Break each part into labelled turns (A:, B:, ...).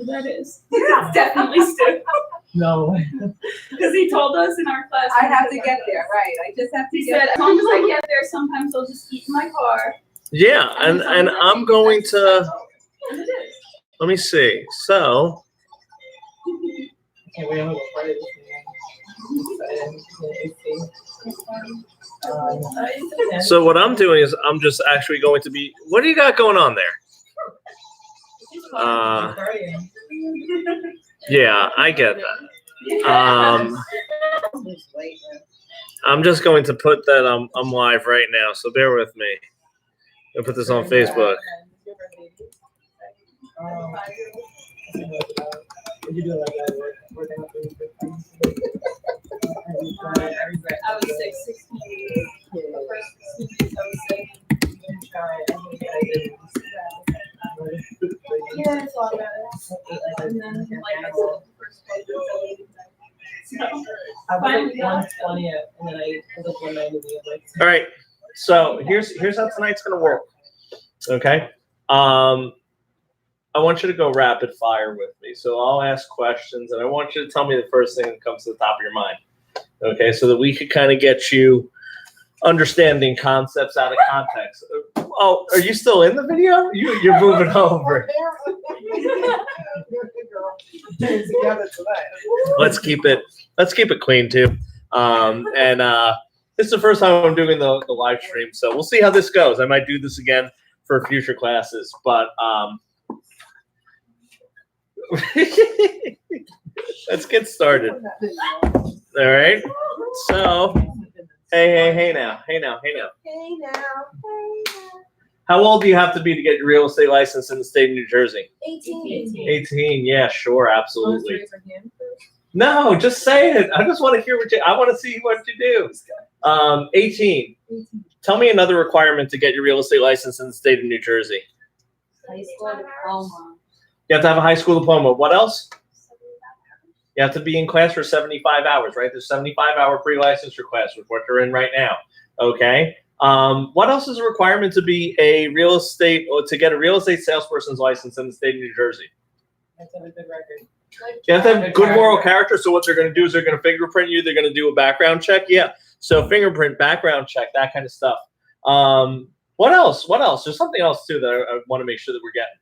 A: that is. It's definitely Stu.
B: No.
A: Because he told us in our class.
C: I have to get there, right? I just have to
A: He
C: get
A: said, as long as I get there, sometimes I'll just eat in my car.
D: Yeah, and I'm going to,
A: And it is.
D: let me see. So,
B: Okay, we have a party this weekend.
D: so what I'm doing is I'm just actually going to be, what do you got going on there? Yeah, I get that. I'm just going to put that I'm live right now, so bear with me. I'll put this on Facebook.
B: Did you do like that? Working out
A: I was sick 16 days. The first 16 days I was sick. Yeah, it's all about it. And then, like, I said, the first day, so,
B: I was like 120 and then I was like 190.
D: All right, so here's how tonight's gonna work. Okay, I want you to go rapid fire with me. So I'll ask questions, and I want you to tell me the first thing that comes to the top of your mind. Okay, so that we could kind of get you understanding concepts out of context. Oh, are you still in the video? You're moving over. Let's keep it clean too. And this is the first time I'm doing the live stream, so we'll see how this goes. I might do this again for future classes, but let's get started. All right. So, hey now. How old do you have to be to get your real estate license in the state of New Jersey?
C: 18.
D: 18. Yeah, sure, absolutely. No, just say it. I just want to hear I want to see what you do. 18. Tell me another requirement to get your real estate license in the state of New Jersey.
C: High school diploma.
D: You have to have a high school diploma. What else? You have to be in class for 75 hours, right? There's 75-hour pre-licensure class, with what you're in right now. Okay. What else is a requirement to be a real estate or to get a real estate salesperson's license in the state of New Jersey?
B: You have to have a good record.
D: You have to have good moral character. So what they're going to do is they're going to fingerprint you. They're going to do a background check. Yeah. So fingerprint, background check, that kind of stuff. What else? There's something else too that I want to make sure that we're getting.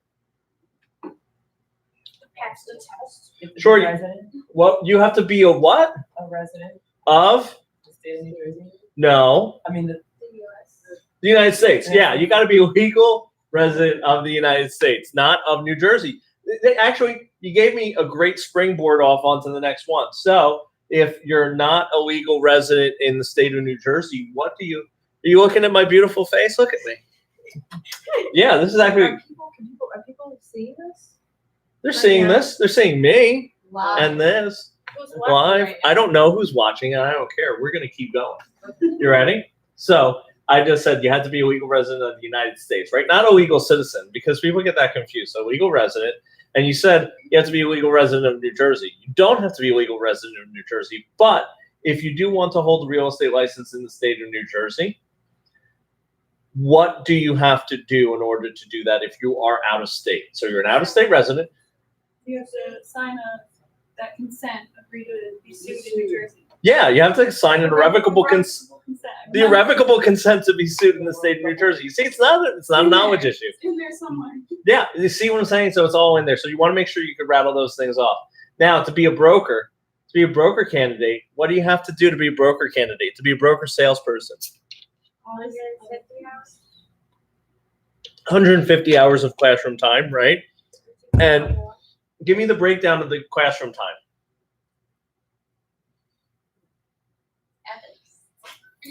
A: Pass the test.
D: Sure.
B: Resident?
D: Well, you have to be a what?
B: A resident
D: Of?
B: the state of New Jersey.
D: No.
B: I mean,
A: The US.
D: The United States. Yeah, you got to be a legal resident of the United States, not of New Jersey. Actually, you gave me a great springboard off onto the next one. So, if you're not a legal resident in the state of New Jersey, are you looking at my beautiful face? Look at me. Yeah, this is actually.
C: Are people seeing this?
D: They're seeing this. They're seeing me
C: Wow.
D: and this
A: Who's watching
D: live.
A: right now?
D: I don't know who's watching, and I don't care. We're going to keep going. You ready? So I just said you had to be a legal resident of the United States, right? Not a legal citizen, because people get that confused. So legal resident. And you said you have to be a legal resident of New Jersey. You don't have to be a legal resident of New Jersey. But if you do want to hold a real estate license in the state of New Jersey, what do you have to do in order to do that if you are out of state? So you're an out-of-state resident.
A: You have to sign that consent, agree to be sued in New Jersey.
D: Yeah, you have to sign an irrevocable consent. The
A: No,
D: irrevocable consent to be sued in the state of New Jersey. You see, it's not a knowledge issue.
A: It's in there somewhere.
D: Yeah, you see what I'm saying? So it's all in there. So you want to make sure you can rattle those things off. Now, to be a broker candidate, what do you have to do to be a broker candidate? To be a broker salesperson? 150 hours of classroom time, right? And give me the breakdown of the classroom time.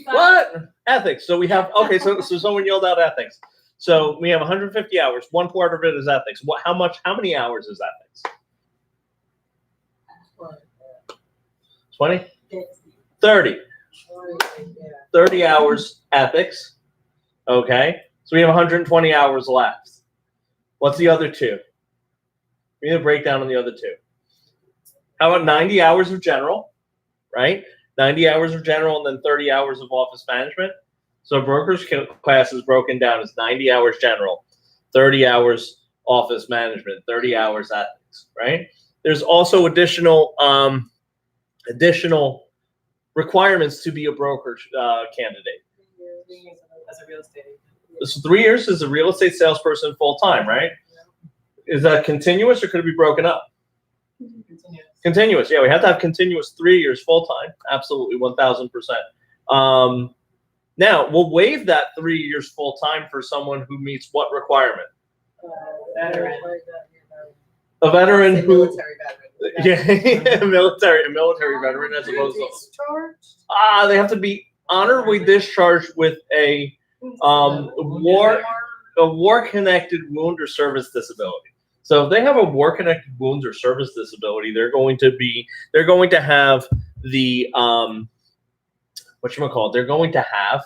D: What? Ethics. So we have, okay, so someone yelled out ethics. So we have 150 hours. One part of it is ethics. How many hours is ethics? 20? 30. 30 hours ethics. Okay. So we have 120 hours left. What's the other two? We need a breakdown on the other two. How about 90 hours of general, right? 90 hours of general and then 30 hours of office management. So broker's class is broken down as 90 hours general, 30 hours office management, 30 hours ethics. things, right? There's also additional requirements to be a broker candidate.
B: As a real estate agent.
D: So 3 years as a real estate salesperson full time, right? Is that continuous or could it be broken up?
B: Continuous.
D: Continuous, yeah, we have to have continuous 3 years full time. Absolutely, 1000%. Now we'll waive that 3 years full time for someone who meets what requirement?
B: Veteran.
D: A veteran who,
C: Military veteran.
D: yeah, a military veteran as opposed to they have to be honorably discharged with a war-connected wound or service disability. So if they have a war-connected wounds or service disability, they're going to have the they're going to have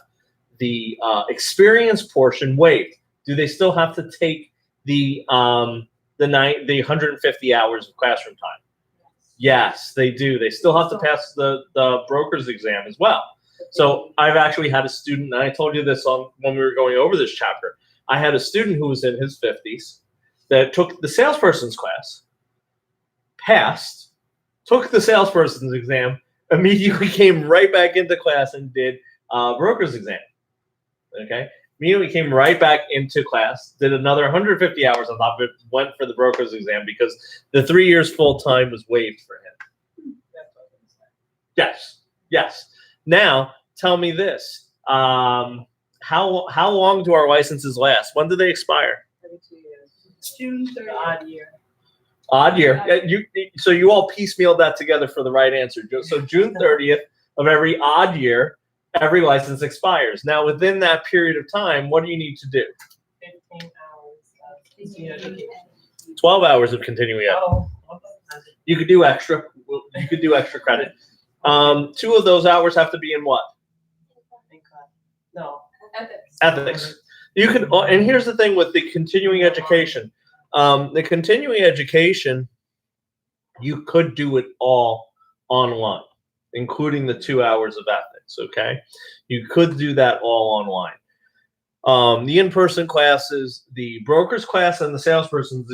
D: the experience portion waived. Do they still have to take the 150 hours of classroom time? Yes, they do. They still have to pass the broker's exam as well. So I've actually had a student, and I told you this when we were going over this chapter. I had a student who was in his 50s that took the salesperson's class, passed, took the salesperson's exam, immediately came right back into class and did broker's exam. Okay? Immediately came right back into class, did another 150 hours on top of it, went for the broker's exam because the 3 years full time was waived for him. Yes, yes. Now, tell me this. How long do our licenses last? When do they expire?
C: Every 2 years.
A: June 30th.
B: Odd year.
D: Odd year. So you all piecemealed that together for the right answer. So June 30th of every odd year, every license expires. Now, within that period of time, what do you need to do?
B: 15 hours of continuing education.
D: 12 hours of continuing ed.
B: Oh,
D: You could do extra. You could do extra credit. 2 of those hours have to be in what?
B: no.
D: Ethics. You could, and here's the thing with the continuing education. The continuing education, you could do it all online, including the 2 hours of ethics. Okay, you could do that all online. The in-person classes, the broker's class, and the salesperson's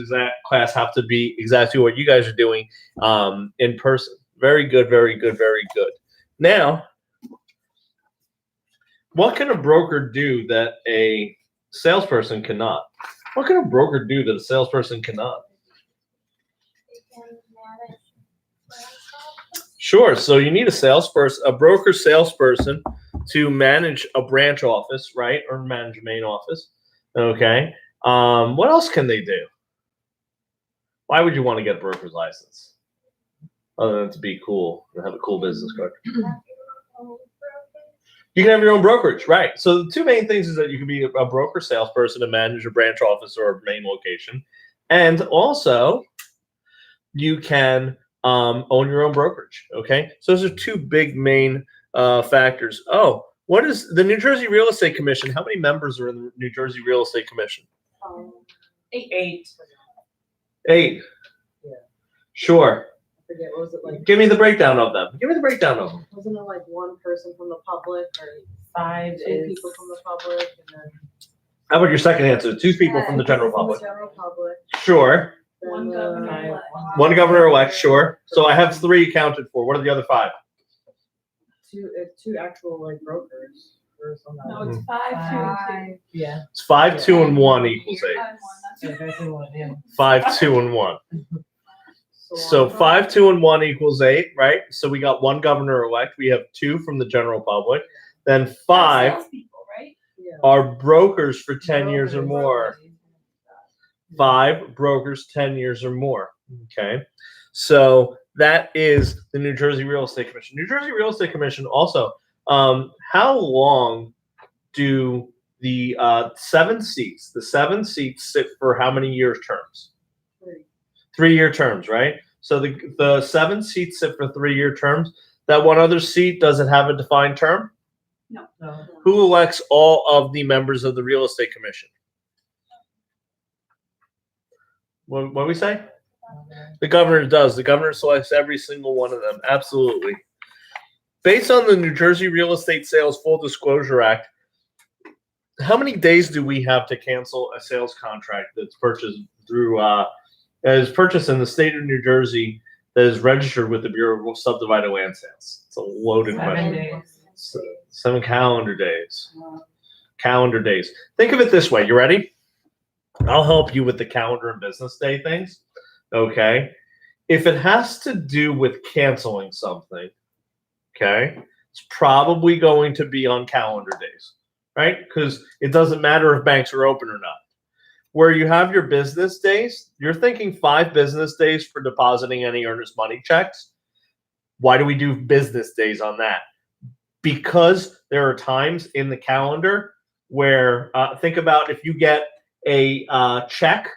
D: class have to be exactly what you guys are doing in person. Very good, very good, very good. Now, what can a broker do that a salesperson cannot? What can a broker do that a salesperson cannot? Sure. So you need a broker salesperson to manage a branch office, right? Or manage a main office. Okay. What else can they do? Why would you want to get a broker's license? Other than to be cool and have a cool business card. You can have your own brokerage, right? So the 2 main things is that you can be a broker salesperson and manage a branch office or a main location. And also you can own your own brokerage, okay? So those are 2 big main factors. Oh, what is the New Jersey Real Estate Commission? How many members are in the New Jersey Real Estate Commission?
B: 8.
D: 8.
C: Yeah.
D: Sure.
C: I forget, what was it like?
D: Give me the breakdown of them. Give me the breakdown of them.
C: Wasn't it like 1 person from the public or
B: 5
C: 2
B: is
C: people from the public and then
D: How about your second answer? 2 people from the general
C: from the
D: public.
C: general public?
D: Sure.
C: Then
A: One
C: the-
A: governor.
D: 1 governor-elect, sure. So I have 3 accounted for. What are the other 5?
C: 2 actual like brokers or something.
A: No, it's 5, 2, 2.
B: Yeah.
D: It's 5, 2, and 1 equals 8.
A: 5, 1, that's
B: Yeah, everyone, yeah.
D: 5, 2, and 1. So 5, 2, and 1 equals 8, right? So we got 1 governor-elect. We have 2 from the general public. Then 5
A: salespeople, right?
C: Yeah.
D: are brokers for 10 years or more. 5 brokers, 10 years or more. Okay. So that is the New Jersey Real Estate Commission. New Jersey Real Estate Commission also, how long do the 7 seats, sit for how many years terms? 3-year terms, right? So the 7 seats sit for 3-year terms. That one other seat, does it have a defined term?
B: No.
D: Who elects all of the members of the Real Estate Commission? What do we say? The governor does. The governor selects every single one of them. Absolutely. Based on the New Jersey Real Estate Sales Full Disclosure Act, how many days do we have to cancel a sales contract that's purchased through that is purchased in the state of New Jersey that is registered with the Bureau of Subdivided Land Sales? It's a loaded
B: 7
D: question.
B: days.
D: 7 calendar days. Calendar days. Think of it this way. You ready? I'll help you with the calendar and business day things. Okay. If it has to do with canceling something, okay, it's probably going to be on calendar days, right? Because it doesn't matter if banks are open or not. Where you have your business days, you're thinking 5 business days for depositing any earnest money checks. Why do we do business days on that? Because there are times in the calendar where, think about if you get a check.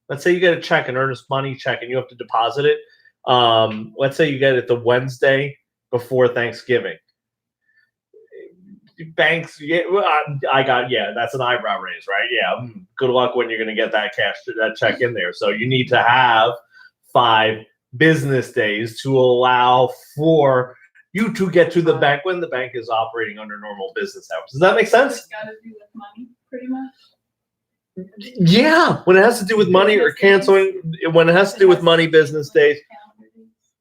D: Let's say you get a check, an earnest money check, and you have to deposit it. Let's say you get it the Wednesday before Thanksgiving. Banks, that's an eyebrow raise, right? Yeah, good luck when you're going to get that check in there. So you need to have 5 business days to allow for you to get to the bank when the bank is operating under normal business hours. Does that make sense?
A: It's got to do with money, pretty much.
D: Yeah, when it has to do with money or canceling, when it has to do with money, business days.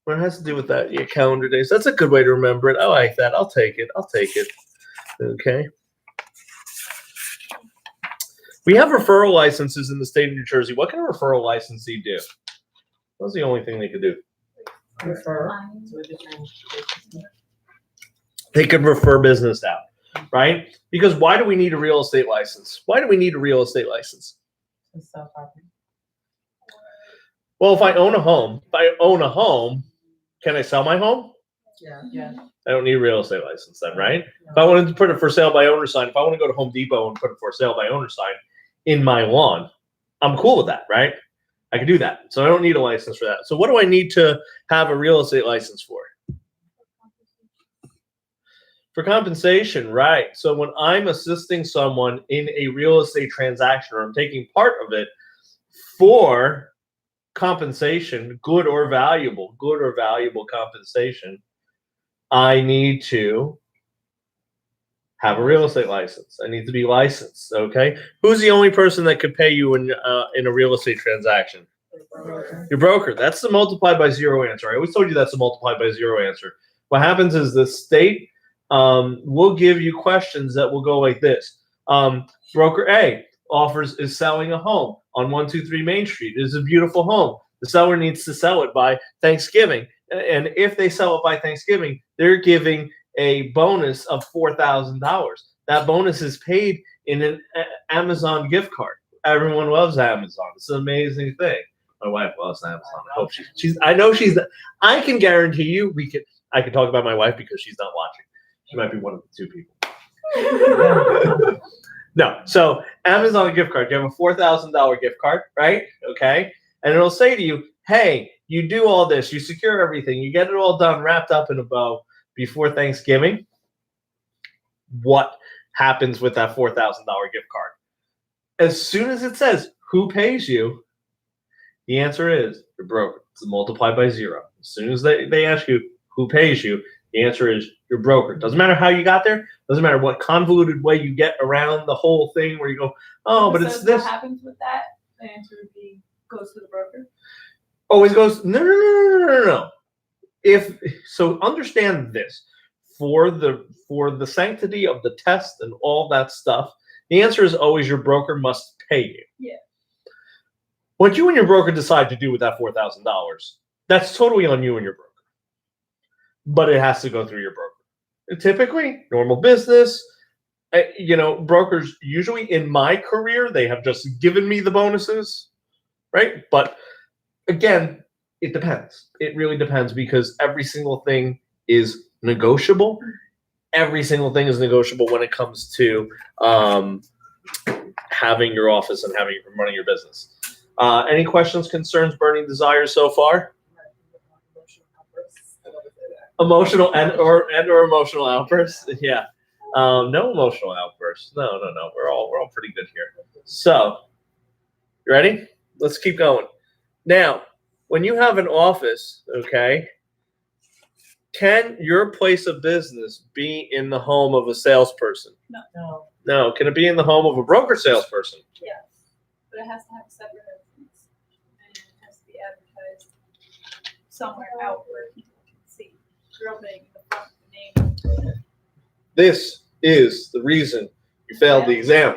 D: When it has to do with that, yeah, calendar days. That's a good way to remember it. I like that. I'll take it. Okay. We have referral licenses in the state of New Jersey. What can a referral licensee do? What's the only thing they could do?
B: Refer to a different.
D: They could refer business out, right? Because why do we need a real estate license? Why do we need a real estate license?
B: To sell property.
D: Well, if I own a home, can I sell my home?
B: Yeah.
D: I don't need a real estate license then, right? If I wanted to put a for sale by owner sign, if I want to go to Home Depot and put a for sale by owner sign in my lawn, I'm cool with that, right? I can do that. So I don't need a license for that. So what do I need to have a real estate license for? For compensation, right. So when I'm assisting someone in a real estate transaction or I'm taking part of it for compensation, good or valuable compensation, I need to have a real estate license. I need to be licensed, okay? Who's the only person that could pay you in a real estate transaction? Your broker. That's the multiplied by 0 answer. I always told you that's the multiplied by 0 answer. What happens is the state will give you questions that will go like this. Broker A is selling a home on 123 Main Street. It is a beautiful home. The seller needs to sell it by Thanksgiving. And if they sell it by Thanksgiving, they're giving a bonus of $4,000. That bonus is paid in an Amazon gift card. Everyone loves Amazon. It's an amazing thing. My wife loves Amazon. I hope I can guarantee you I can talk about my wife because she's not watching. She might be one of the 2 people. No. So Amazon gift card. You have a $4,000 gift card, right? Okay. And it'll say to you, hey, you do all this, you secure everything, you get it all done, wrapped up in a bow before Thanksgiving. What happens with that $4,000 gift card? As soon as it says who pays you, the answer is your broker. It's multiplied by 0. As soon as they ask you who pays you, the answer is your broker. Doesn't matter how you got there. Doesn't matter what convoluted way you get around the whole thing where you go, oh, but it's this.
A: What happens with that? The answer would be goes to the broker.
D: Always goes, no. So understand this. For the sanctity of the test and all that stuff, the answer is always your broker must pay you.
A: Yeah.
D: What you and your broker decide to do with that $4,000, that's totally on you and your broker. But it has to go through your broker. And typically, normal business, brokers, usually in my career, they have just given me the bonuses, right? But again, it depends. It really depends because every single thing is negotiable. Every single thing is negotiable when it comes to having your office and running your business. Any questions, concerns, burning desires so far? Emotional or emotional outbursts? Yeah. No emotional outbursts. No. We're all pretty good here. So, you ready? Let's keep going. Now, when you have an office, okay, can your place of business be in the home of a salesperson?
B: No.
D: No. Can it be in the home of a broker salesperson?
A: Yes. But it has to have a separate residence. And it has somewhere out where people can see. Real big, the front, the name.
D: This is the reason you failed the exam.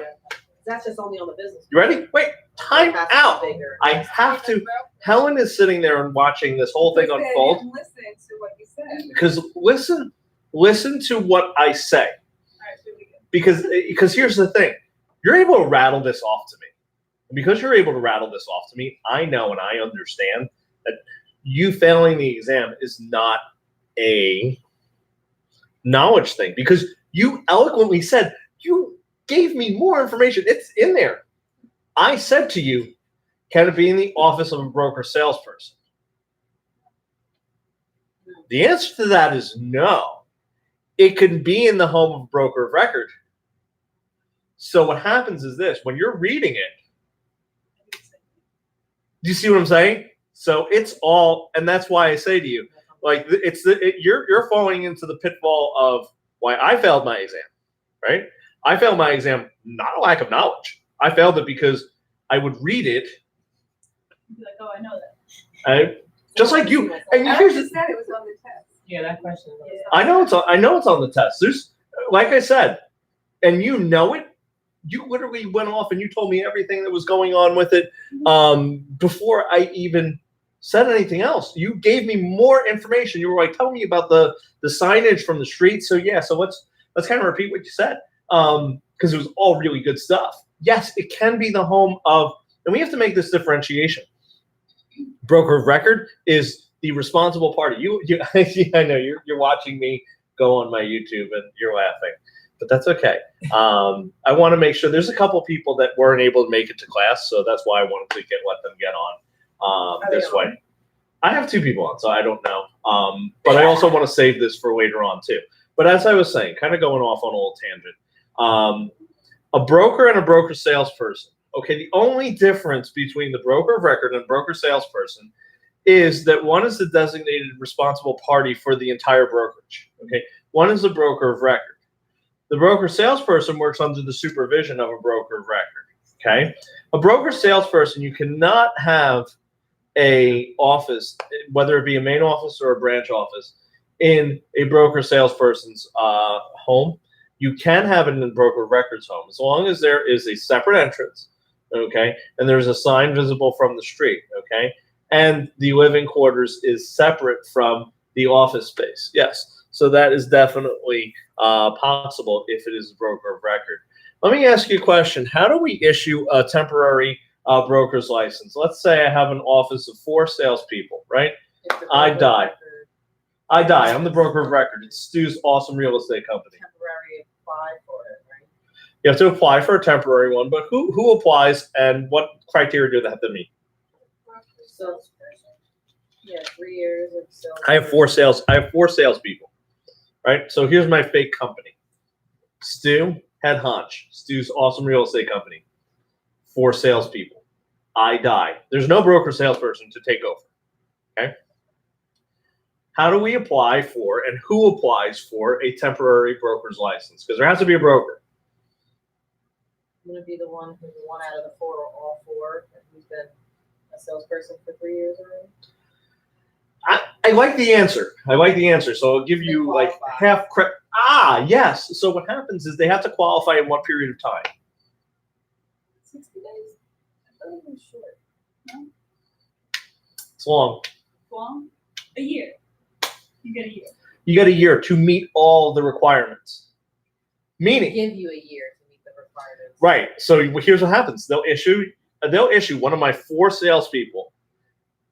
C: That's just only on the business.
D: You ready? Wait, time
C: It has to be
D: out.
C: bigger.
D: I have to. Helen is sitting there and watching this whole thing unfold.
A: Listen to what you said.
D: Because listen to what I say.
A: Alright, here we go.
D: Because here's the thing. You're able to rattle this off to me. And because you're able to rattle this off to me, I know and I understand that you failing the exam is not a knowledge thing. Because you eloquently said, you gave me more information. It's in there. I said to you, can it be in the office of a broker salesperson? The answer to that is no. It can be in the home of a broker of record. So what happens is this: when you're reading it, do you see what I'm saying? So it's all, and that's why I say to you, like you're falling into the pitfall of why I failed my exam, right? I failed my exam, not a lack of knowledge. I failed it because I would read it.
A: You'd be like, oh, I know that.
D: Just like you. And
A: I
D: here's
A: just said it was on the test.
B: Yeah, that question.
D: I know it's on the test. There's, like I said, and you know it. You literally went off and you told me everything that was going on with it before I even said anything else. You gave me more information. You were like, tell me about the signage from the street. So yeah, so let's kind of repeat what you said because it was all really good stuff. Yes, it can be the home of, and we have to make this differentiation. Broker of record is the responsible party. You I know you're watching me go on my YouTube and you're laughing, but that's okay. I want to make sure there's a couple people that weren't able to make it to class, so that's why I wanted to let them get on this way. I have 2 people on, so I don't know. But I also want to save this for later on too. But as I was saying, kind of going off on a little tangent, a broker and a broker salesperson. Okay, the only difference between the broker of record and broker salesperson is that one is the designated responsible party for the entire brokerage. Okay, one is the broker of record. The broker salesperson works under the supervision of a broker of record. Okay, a broker salesperson, you cannot have a office, whether it be a main office or a branch office, in a broker salesperson's home. You can have it in the broker of record's home as long as there is a separate entrance. Okay, and there's a sign visible from the street. Okay, and the living quarters is separate from the office space. Yes, so that is definitely possible if it is a broker of record. Let me ask you a question. How do we issue a temporary broker's license? Let's say I have an office of 4 salespeople, right? I die. I'm the broker of record. It's Stu's awesome real estate company.
C: Temporary apply for it, right?
D: You have to apply for a temporary one, but who applies and what criteria do they have to meet?
C: Salesperson. Yeah, 3 years of sales.
D: I have 4 salespeople, right? So here's my fake company. Stu, head honch. Stu's awesome real estate company. 4 salespeople. I die. There's no broker salesperson to take over. Okay. How do we apply for and who applies for a temporary broker's license? Because there has to be a broker.
C: I'm gonna be the one who's the one out of the 4 or all 4 who's been a salesperson for 3 years already.
D: I like the answer. So I'll give you like half credit. Yes. So what happens is they have to qualify in what period of time?
A: 60 days? I thought it was short. No?
D: It's long.
A: Long? A year. You get a year.
D: You got a year to meet all the requirements. Meaning,
C: Give you a year to meet the requirements.
D: right. So here's what happens. They'll issue one of my 4 salespeople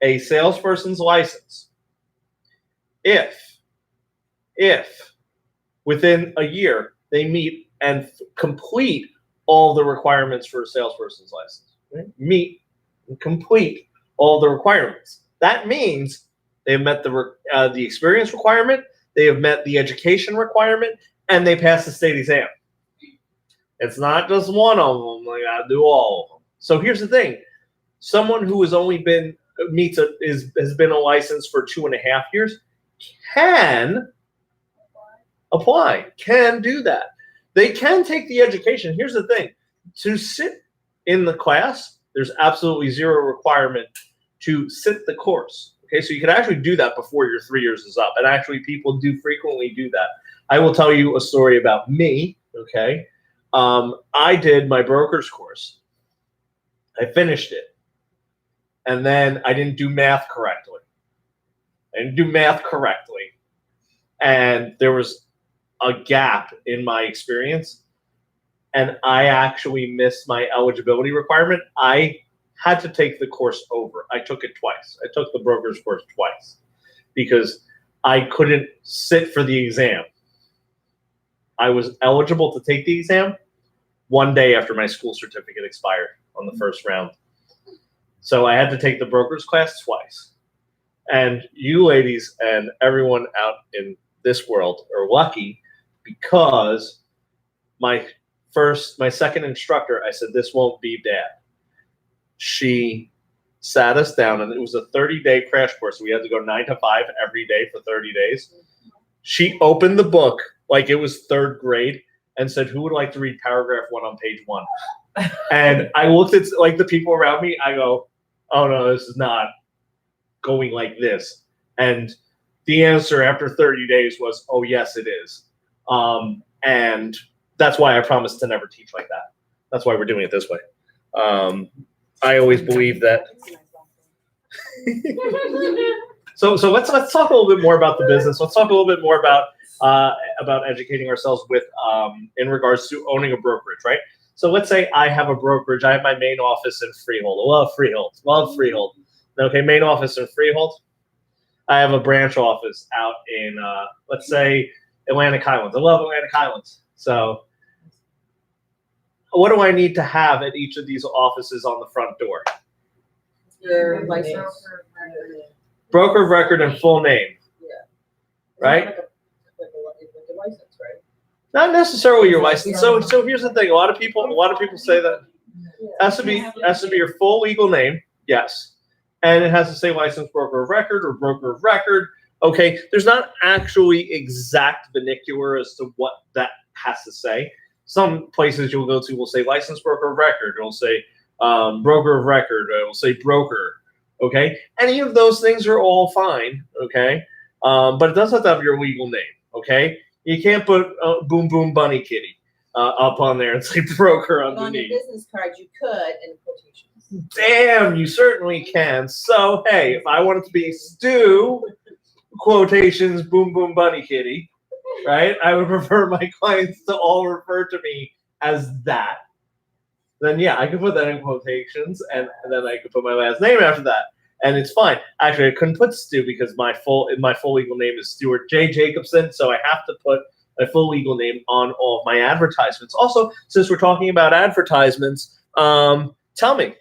D: a salesperson's license if within a year they meet and complete all the requirements for a salesperson's license. Right? Meet and complete all the requirements. That means they've met the experience requirement, they have met the education requirement, and they passed the state exam. It's not just one of them. They gotta do all of them. So here's the thing: someone who has only been has been a license for 2.5 years can apply, can do that. They can take the education. Here's the thing: to sit in the class, there's absolutely 0 requirement to sit the course. Okay, so you can actually do that before your 3 years is up. And actually, people do frequently do that. I will tell you a story about me. Okay, I did my broker's course. I finished it, and then I didn't do math correctly. And there was a gap in my experience, and I actually missed my eligibility requirement. I had to take the course over. I took it twice. I took the broker's course twice because I couldn't sit for the exam. I was eligible to take the exam one day after my school certificate expired on the first round. So I had to take the broker's class twice. And you ladies and everyone out in this world are lucky because my second instructor, I said, this won't be bad. She sat us down, and it was a 30-day crash course. We had to go 9 to 5 every day for 30 days. She opened the book like it was third grade and said, who would like to read paragraph 1 on page 1? And I looked at like the people around me. I go, oh no, this is not going like this. And the answer after 30 days was, oh yes, it is. And that's why I promised to never teach like that. That's why we're doing it this way. I always believe that. So let's talk a little bit more about the business. Let's talk a little bit more about educating ourselves with in regards to owning a brokerage, right? So let's say I have a brokerage. I have my main office in Freehold. I love Freehold. Love Freehold. Okay, main office in Freehold. I have a branch office out in let's say Atlantic Highlands. I love Atlantic Highlands. So what do I need to have at each of these offices on the front door?
C: Your license.
D: Broker of record and full name.
C: Yeah.
D: Right?
C: Like a license, right?
D: Not necessarily your license. So here's the thing. A lot of people say that has to be your full legal name. Yes. And it has to say licensed broker of record or broker of record. Okay. There's not actually exact vernacular as to what that has to say. Some places you'll go to will say licensed broker of record. It'll say broker of record. It'll say broker. Okay. Any of those things are all fine. Okay. But it does have to have your legal name. Okay. You can't put Boom Boom Bunny Kitty up on there and say broker
E: But on your
C: underneath.
E: business card, you could in quotations.
D: Damn, you certainly can. So, hey, if I wanted to be Stu, quotations, Boom Boom Bunny Kitty, right? I would prefer my clients to all refer to me as that. Then, yeah, I could put that in quotations, and then I could put my last name after that. And it's fine. Actually, I couldn't put Stu because my full legal name is Stuart J. Jacobson, so I have to put my full legal name on all of my advertisements. Also, since we're talking about advertisements, tell me,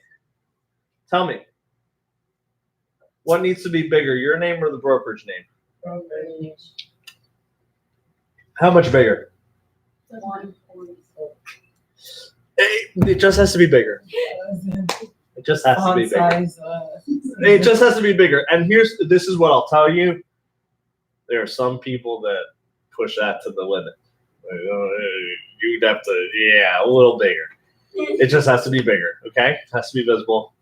D: what needs to be bigger, your name or the brokerage name? How much bigger? It just has to be bigger. It just has to be bigger. It just has to be bigger. And this is what I'll tell you. There are some people that push that to the limit. You'd have to, a little bigger. It just has to be bigger, okay? It has to be visible,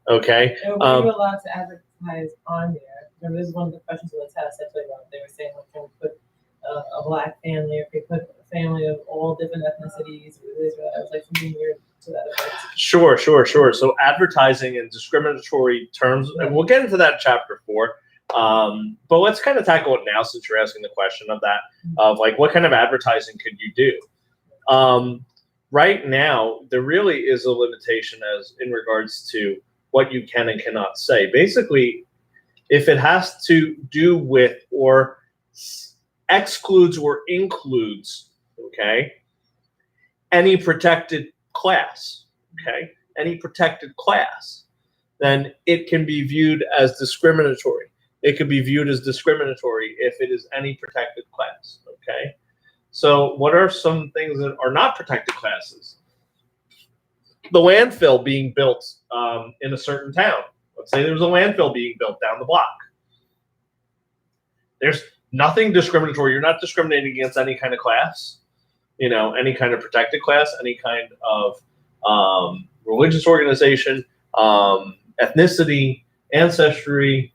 D: okay?
B: And were you allowed to advertise on there? Remember, this is one of the questions on the test I told you about. They were saying, like, can we put a black family, or can we put a family of all different ethnicities? Or this or that? It was like something weird to that effect.
D: Sure. So advertising and discriminatory terms, and we'll get into that in chapter 4. But let's kind of tackle it now since you're asking the question of that, of like, what kind of advertising could you do? Right now, there really is a limitation as in regards to what you can and cannot say. Basically, if it has to do with or excludes or includes, okay, any protected class, okay, any protected class, then it can be viewed as discriminatory. It could be viewed as discriminatory if it is any protected class, okay? So what are some things that are not protected classes? The landfill being built in a certain town. Let's say there's a landfill being built down the block. There's nothing discriminatory. You're not discriminating against any kind of class, any kind of protected class, any kind of religious organization, ethnicity, ancestry,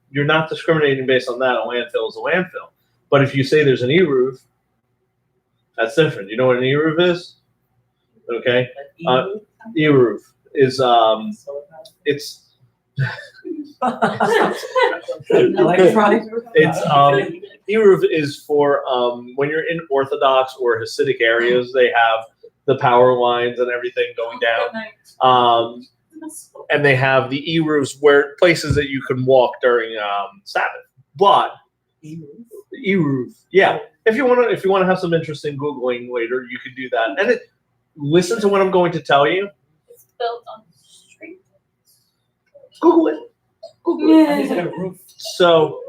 D: You're not discriminating based on that. A landfill is a landfill. But if you say there's an e-roof, that's different. You know what an e-roof is? Okay. E-roof is it's
B: Electronic.
D: it's e-roof is for when you're in Orthodox or Hasidic areas, they have the power lines and everything going down. And they have the e-roofs where places that you can walk during Sabbath. But e-roof, yeah. If you want to have some interesting Googling later, you could do that. And listen to what I'm going to tell you.
A: It's built on the street.
D: Google it. So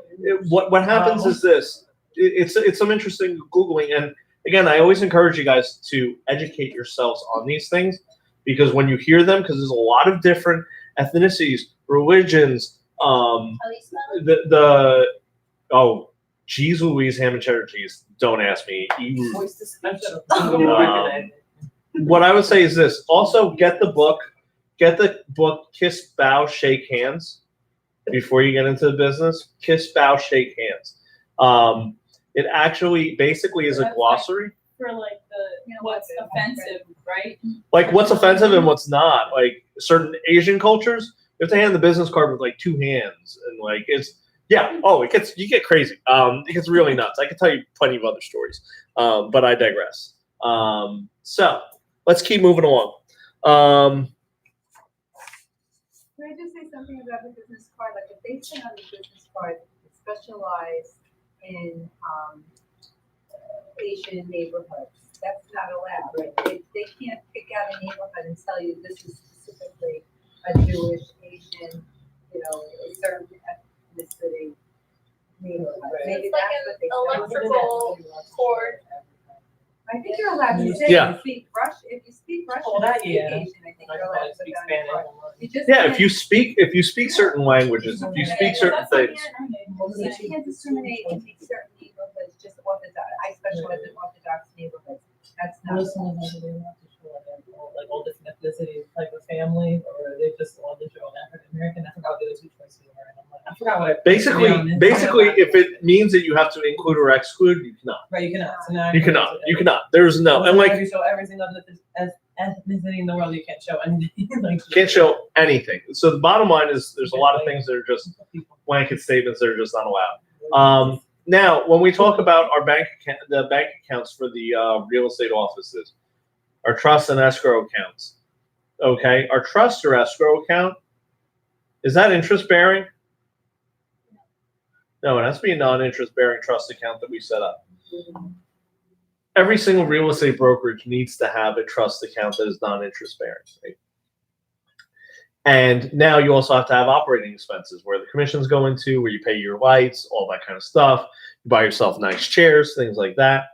D: what happens is this. It's some interesting Googling. And again, I always encourage you guys to educate yourselves on these things, because when you hear them, because there's a lot of different ethnicities, religions, cheese Louise, ham and cheddar cheese. Don't ask me. What I would say is this. Also, get the book. Kiss, Bow, Shake Hands. Before you get into the business, Kiss, Bow, Shake Hands. It actually basically is a glossary.
A: For like what's offensive, right?
D: Like what's offensive and what's not. Like certain Asian cultures, you have to hand the business card with like two hands, and like it's you get crazy. It gets really nuts. I can tell you plenty of other stories, but I digress. So let's keep moving along.
F: Can I just say something about the business card? Like if they send out a business card specialized in Asian neighborhoods, that's not allowed, right? They can't pick out a neighborhood and tell you this is specifically a Jewish, Asian, a certain ethnicity neighborhood. Maybe
A: It's like
F: that's
A: an
F: what they
A: electrical cord.
F: I think you're allowed to say
D: Yeah.
F: if you speak Russian,
B: Well, that,
F: speak
B: yeah.
F: Asian, I think you're allowed to put
B: Speak
F: that in the card.
B: Spanish.
F: You just
D: Yeah,
F: can't-
D: if you speak certain languages, if you speak certain things.
F: You can't discriminate in these certain neighborhoods, just Orthodox. I specialize in Orthodox neighborhoods. That's not.
B: Like all different ethnicities, type of family, or are they just all different African American? I forgot what the other two choices were. I forgot what.
D: Basically, if it means that you have to include or exclude, you cannot.
B: Right, you cannot. So now
D: You cannot. There's no, and like
B: you show every single ethnicity in the world, you can't show anything. Like,
D: can't show anything. So the bottom line is there's a lot of things that are just blanket statements that are just not allowed. Now, when we talk about our the bank accounts for the real estate offices, our trust and escrow accounts. Okay, our trust or escrow account, is that interest bearing? No, it has to be a non-interest bearing trust account that we set up. Every single real estate brokerage needs to have a trust account that is non-interest bearing, right? And now you also have to have operating expenses where the commissions go into, where you pay your lights, all that kind of stuff. You buy yourself nice chairs, things like that.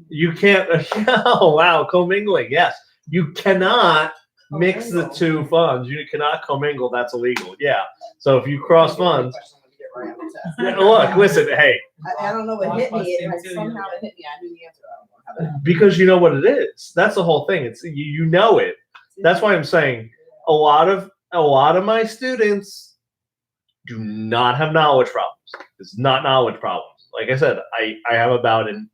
D: You can't, oh wow, commingling, yes. You cannot mix the two funds. You cannot commingle, that's illegal, yeah. So if you cross funds, look, listen, hey.
E: I don't know what hit me, somehow it hit me, I knew the answer, I don't know how to.
D: Because you know what it is. That's the whole thing. It's you know it. That's why I'm saying a lot of my students do not have knowledge problems. It's not knowledge problems. Like I said, I have about an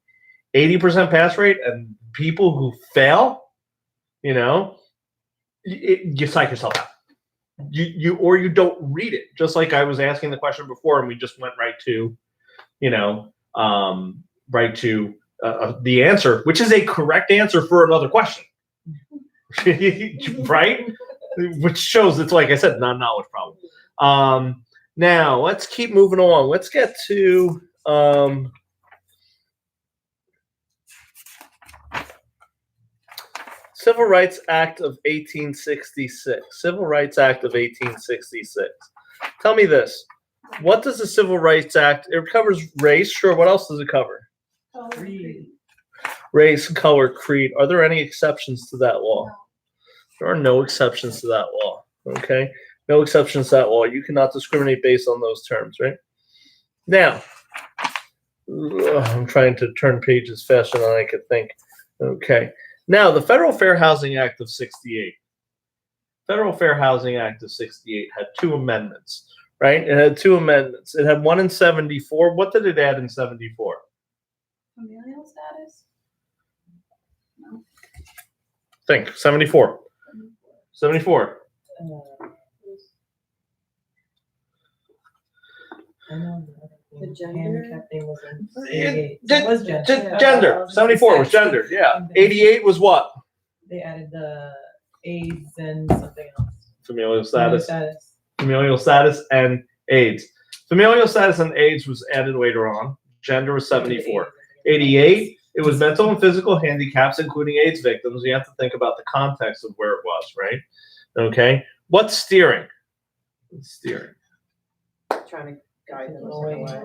D: 80% pass rate, and people who fail, you psych yourself out. You don't read it. Just like I was asking the question before, and we just went right to, the answer, which is a correct answer for another question, right? Which shows it's, like I said, not a knowledge problem. Now let's keep moving along. Let's get to Civil Rights Act of 1866. Civil Rights Act of 1866. Tell me this. What does the Civil Rights Act, it covers race, sure. What else does it cover? Race, color, creed. Are there any exceptions to that law? There are no exceptions to that law. Okay? No exceptions to that law. You cannot discriminate based on those terms, right? Now, I'm trying to turn pages faster than I could think. Okay. Now, the Federal Fair Housing Act of 68. Federal Fair Housing Act of 68 had two amendments. right? It had 2 amendments. It had one in 74. What did it add in 74?
A: Familial status?
D: Think 74. 74.
B: I know
C: The
B: the
C: gender?
B: handicap thing was in
D: Yeah,
B: 88. It was gender.
D: Gender. 74 was gender. Yeah. 88 was what?
B: They added the AIDS and something else.
D: Familial
B: Family
D: status. Familial status and AIDS. Familial status and AIDS was added later on. Gender was 74. 88, it was mental and physical handicaps, including AIDS victims. You have to think about the context of where it was, right? Okay. What's steering? Steering.
C: Trying to guide them
B: Away.
C: away.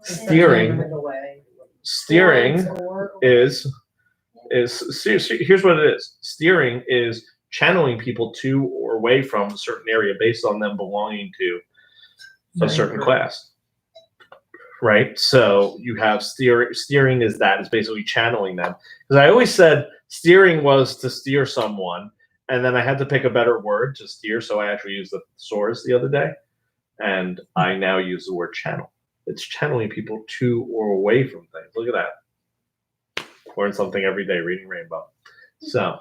D: Steering.
C: Away.
D: Steering
C: Or-
D: is here's what it is. Steering is channeling people to or away from a certain area based on them belonging to a certain class. Right? So you have steering is basically channeling them. Because I always said steering was to steer someone, and then I had to pick a better word to steer, so I actually used the thesaurus the other day, and I now use the word channel. It's channeling people to or away from things. Look at that. Learn something every day reading Rainbow. So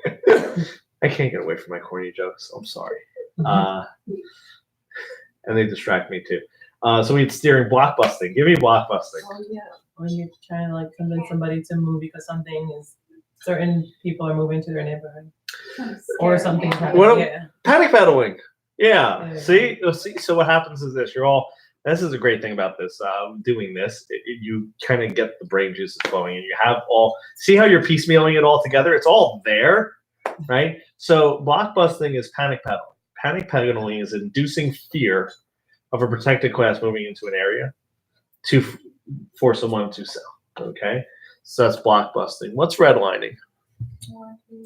D: I can't get away from my corny jokes. I'm sorry. And they distract me too. So we had steering, blockbusting. Give me blockbusting.
C: Oh, yeah.
B: When you're trying to like convince somebody to move because certain people are moving to their neighborhood or something.
D: Well,
B: Yeah.
D: Panic pedaling. Yeah.
B: Yeah.
D: See. So what happens is this. This is a great thing about this. Doing this, you kind of get the brain juices flowing, and you have see how you're piecemealing it all together. It's all there, right? So blockbusting is panic pedaling. Panic pedaling is inducing fear of a protected class moving into an area for someone to sell. Okay, so that's blockbusting. What's redlining?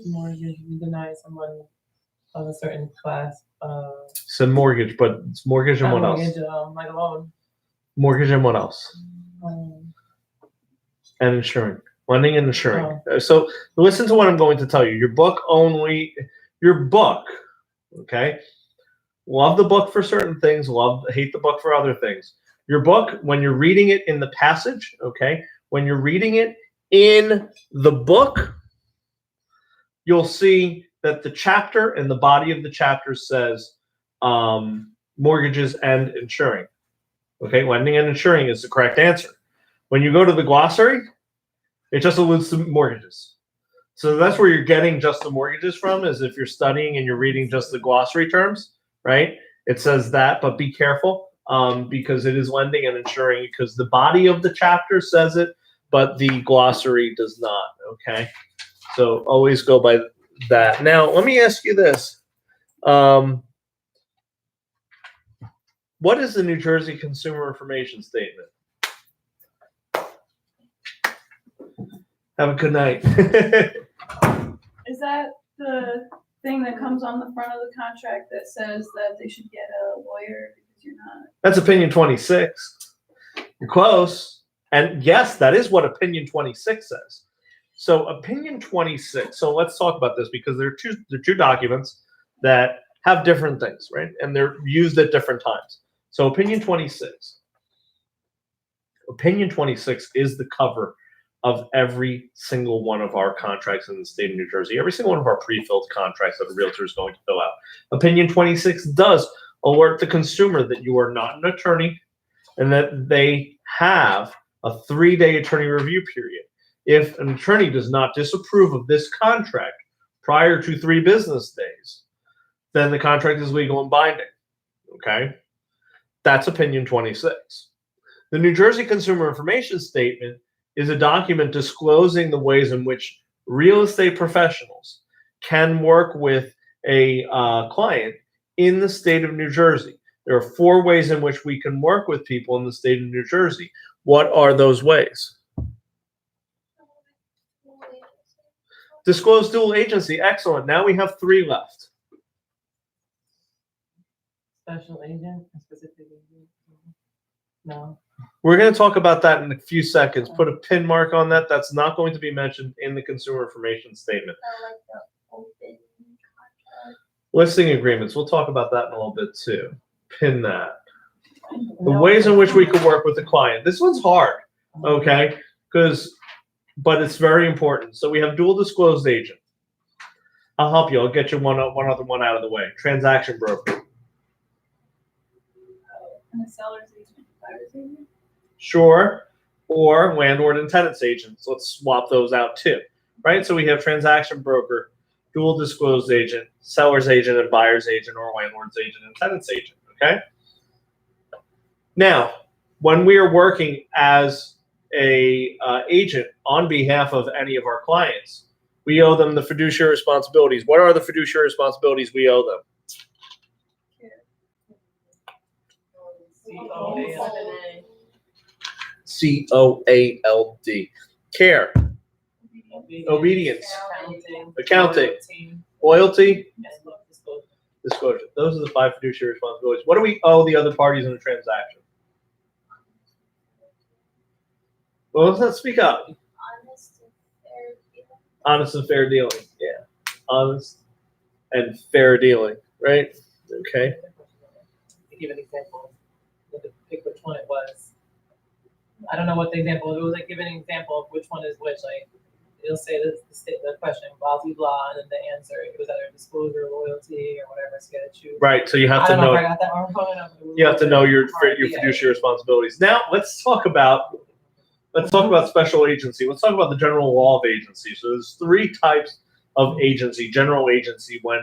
B: Mortgage, you deny someone of a certain class.
D: So mortgage, but it's mortgage and what else?
B: Like a loan.
D: Mortgage and what else? And insuring. Lending and insuring. So listen to what I'm going to tell you. Your book, okay? Love the book for certain things, hate the book for other things. Your book, when you're reading it in the passage, okay? When you're reading it in the book, you'll see that the chapter and the body of the chapter says mortgages and insuring. Okay, lending and insuring is the correct answer. When you go to the glossary, it just alludes to mortgages. So that's where you're getting just the mortgages from, is if you're studying and you're reading just the glossary terms, right? It says that, but be careful because it is lending and insuring, because the body of the chapter says it, but the glossary does not, okay? So always go by that. Now, let me ask you this. What is the New Jersey Consumer Information Statement? Have a good night.
A: Is that the thing that comes on the front of the contract that says that they should get a lawyer because you're not?
D: That's opinion 26. You're close. And yes, that is what opinion 26 says. So opinion 26. So let's talk about this, because they're two documents that have different things, right? And they're used at different times. So opinion 26. Opinion 26 is the cover of every single one of our contracts in the state of New Jersey. Every single one of our pre-filled contracts that a realtor is going to fill out. Opinion 26 does alert the consumer that you are not an attorney and that they have a 3-day attorney review period. If an attorney does not disapprove of this contract prior to 3 business days, then the contract is legal and binding. Okay? That's opinion 26. The New Jersey Consumer Information Statement is a document disclosing the ways in which real estate professionals can work with a client in the state of New Jersey. There are 4 ways in which we can work with people in the state of New Jersey. What are those ways? Disclose dual agency. Excellent. Now we have 3 left.
B: Special agent, a specific agent. No.
D: We're going to talk about that in a few seconds. Put a pin mark on that. That's not going to be mentioned in the Consumer Information Statement. Listing agreements. We'll talk about that in a little bit too. Pin that. The ways in which we could work with the client. This one's hard, okay? But it's very important. So we have dual disclosed agent. I'll help you. I'll get you one other one out of the way. Transaction broker.
A: And the seller's agent, buyer's agent?
D: Sure. Or landlord and tenants agents. Let's swap those out too, right? So we have transaction broker, dual disclosed agent, seller's agent and buyer's agent, or landlord's agent and tenant's agent, okay? Now, when we are working as a agent on behalf of any of our clients, we owe them the fiduciary responsibilities. What are the fiduciary responsibilities we owe them? COALD. Care, obedience, accounting, loyalty, disclosure. Those are the 5 fiduciary responsibilities. What do we owe the other parties in a transaction? Well, let's not speak up. Honest and fair dealing. Yeah. Honest and fair dealing, right? Okay.
B: To give an example, pick which one it was. I don't know what the example. It was like give an example of which one is which. Like it'll say the question blah blah blah, and then the answer it was either disclosure, loyalty, or whatever. So you gotta choose.
D: Right. So you have
B: I
D: to
B: don't know
D: know.
B: if I got that wrong.
D: You have to know your fiduciary responsibilities. Now let's talk about special agency. Let's talk about the general law of agency. So there's 3 types of agency, general agency, when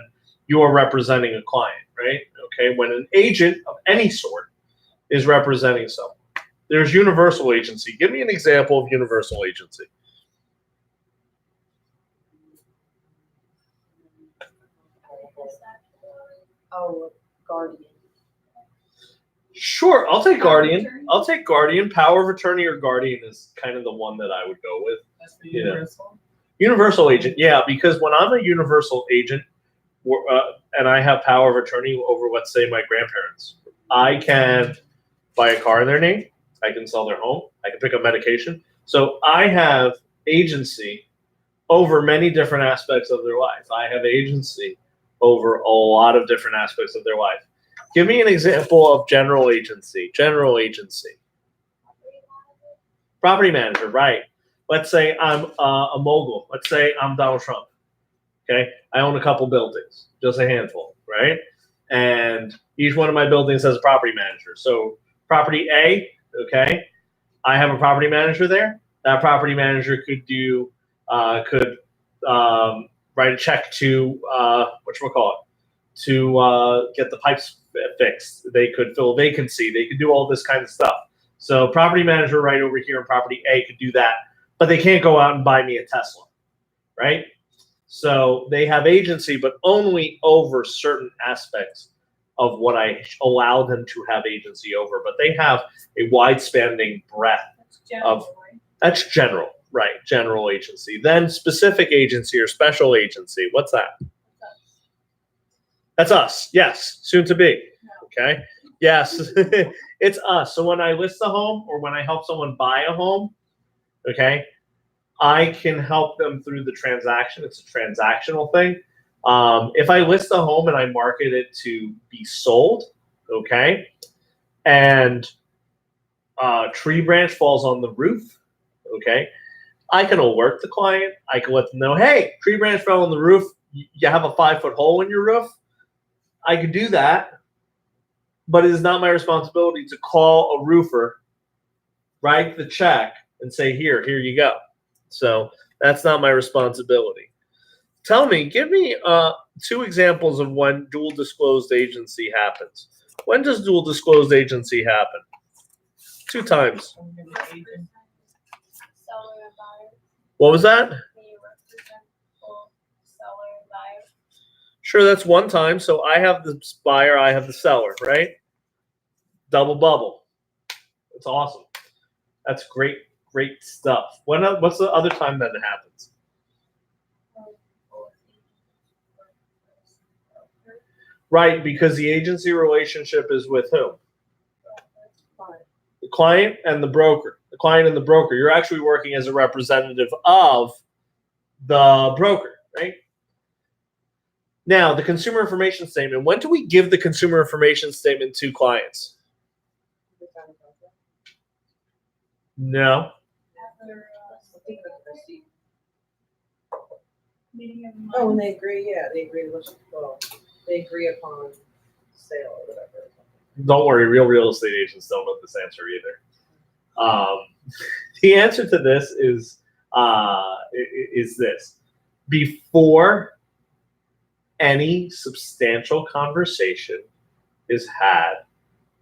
D: you are representing a client, right? Okay. When an agent of any sort is representing someone. There's universal agency. Give me an example of universal agency.
C: Oh, guardian.
D: Sure, I'll take guardian. I'll take guardian. Power of attorney or guardian is kind of the one that I would go with.
B: That's for universal.
D: Universal agent, yeah, because when I'm a universal agent and I have power of attorney over, let's say, my grandparents, I can buy a car in their name. I can sell their home. I can pick up medication. So I have agency over many different aspects of their life. I have agency over a lot of different aspects of their life. Give me an example of general agency. General agency. Property manager, right. Let's say I'm a mogul. Let's say I'm Donald Trump. Okay. I own a couple buildings, just a handful, right? And each one of my buildings has a property manager. So property A, okay, I have a property manager there. That property manager could do, write a check to, to get the pipes fixed. They could fill a vacancy. They could do all this kind of stuff. So property manager right over here in property A could do that, but they can't go out and buy me a Tesla, right? So they have agency, but only over certain aspects of what I allow them to have agency over. But they have a wide-spanning breadth of, that's general, right? General agency. Then specific agency or special agency. What's that? That's us. Yes. Soon to be. Okay. Yes. It's us. So when I list a home or when I help someone buy a home, okay, I can help them through the transaction. It's a transactional thing. If I list a home and I market it to be sold, okay, and a tree branch falls on the roof, okay, I can alert the client. I can let them know, hey, tree branch fell on the roof. You have a 5-foot hole in your roof. I could do that, but it is not my responsibility to call a roofer, write the check, and say, here you go. So that's not my responsibility. Tell me, give me 2 examples of when dual disclosed agency happens. When does dual disclosed agency happen? 2 times. What was that? Sure, that's 1 time. So I have the buyer, I have the seller, right? Double bubble. That's awesome. That's great stuff. What's the other time that it happens? Right, because the agency relationship is with whom? The client and the broker. The client and the broker. You're actually working as a representative of the broker, right? Now, the consumer information statement. When do we give the consumer information statement to clients? No.
A: After,
C: I'm thinking of the receipt.
A: meeting of the
C: Oh, when
A: minds.
C: they agree, yeah, they agree, they agree upon sale or whatever.
D: Don't worry, real estate agents don't know this answer either. The answer to this is this: before any substantial conversation is had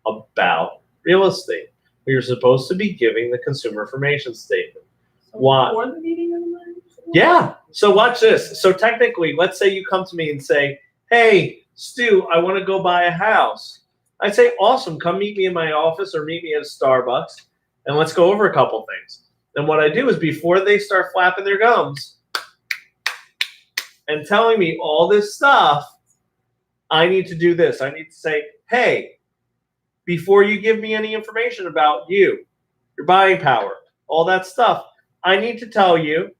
D: about real estate, you're supposed to be giving the consumer information statement.
A: So
D: Why?
A: before the meeting of the minds?
D: Yeah. So watch this. So technically, let's say you come to me and say, "Hey, Stu, I want to go buy a house." I'd say, "Awesome. Come meet me in my office or meet me at a Starbucks and let's go over a couple things." And what I do is before they start flapping their gums and telling me all this stuff, I need to do this. I need to say, "Hey, before you give me any information about you, your buying power, all that stuff, I need to tell you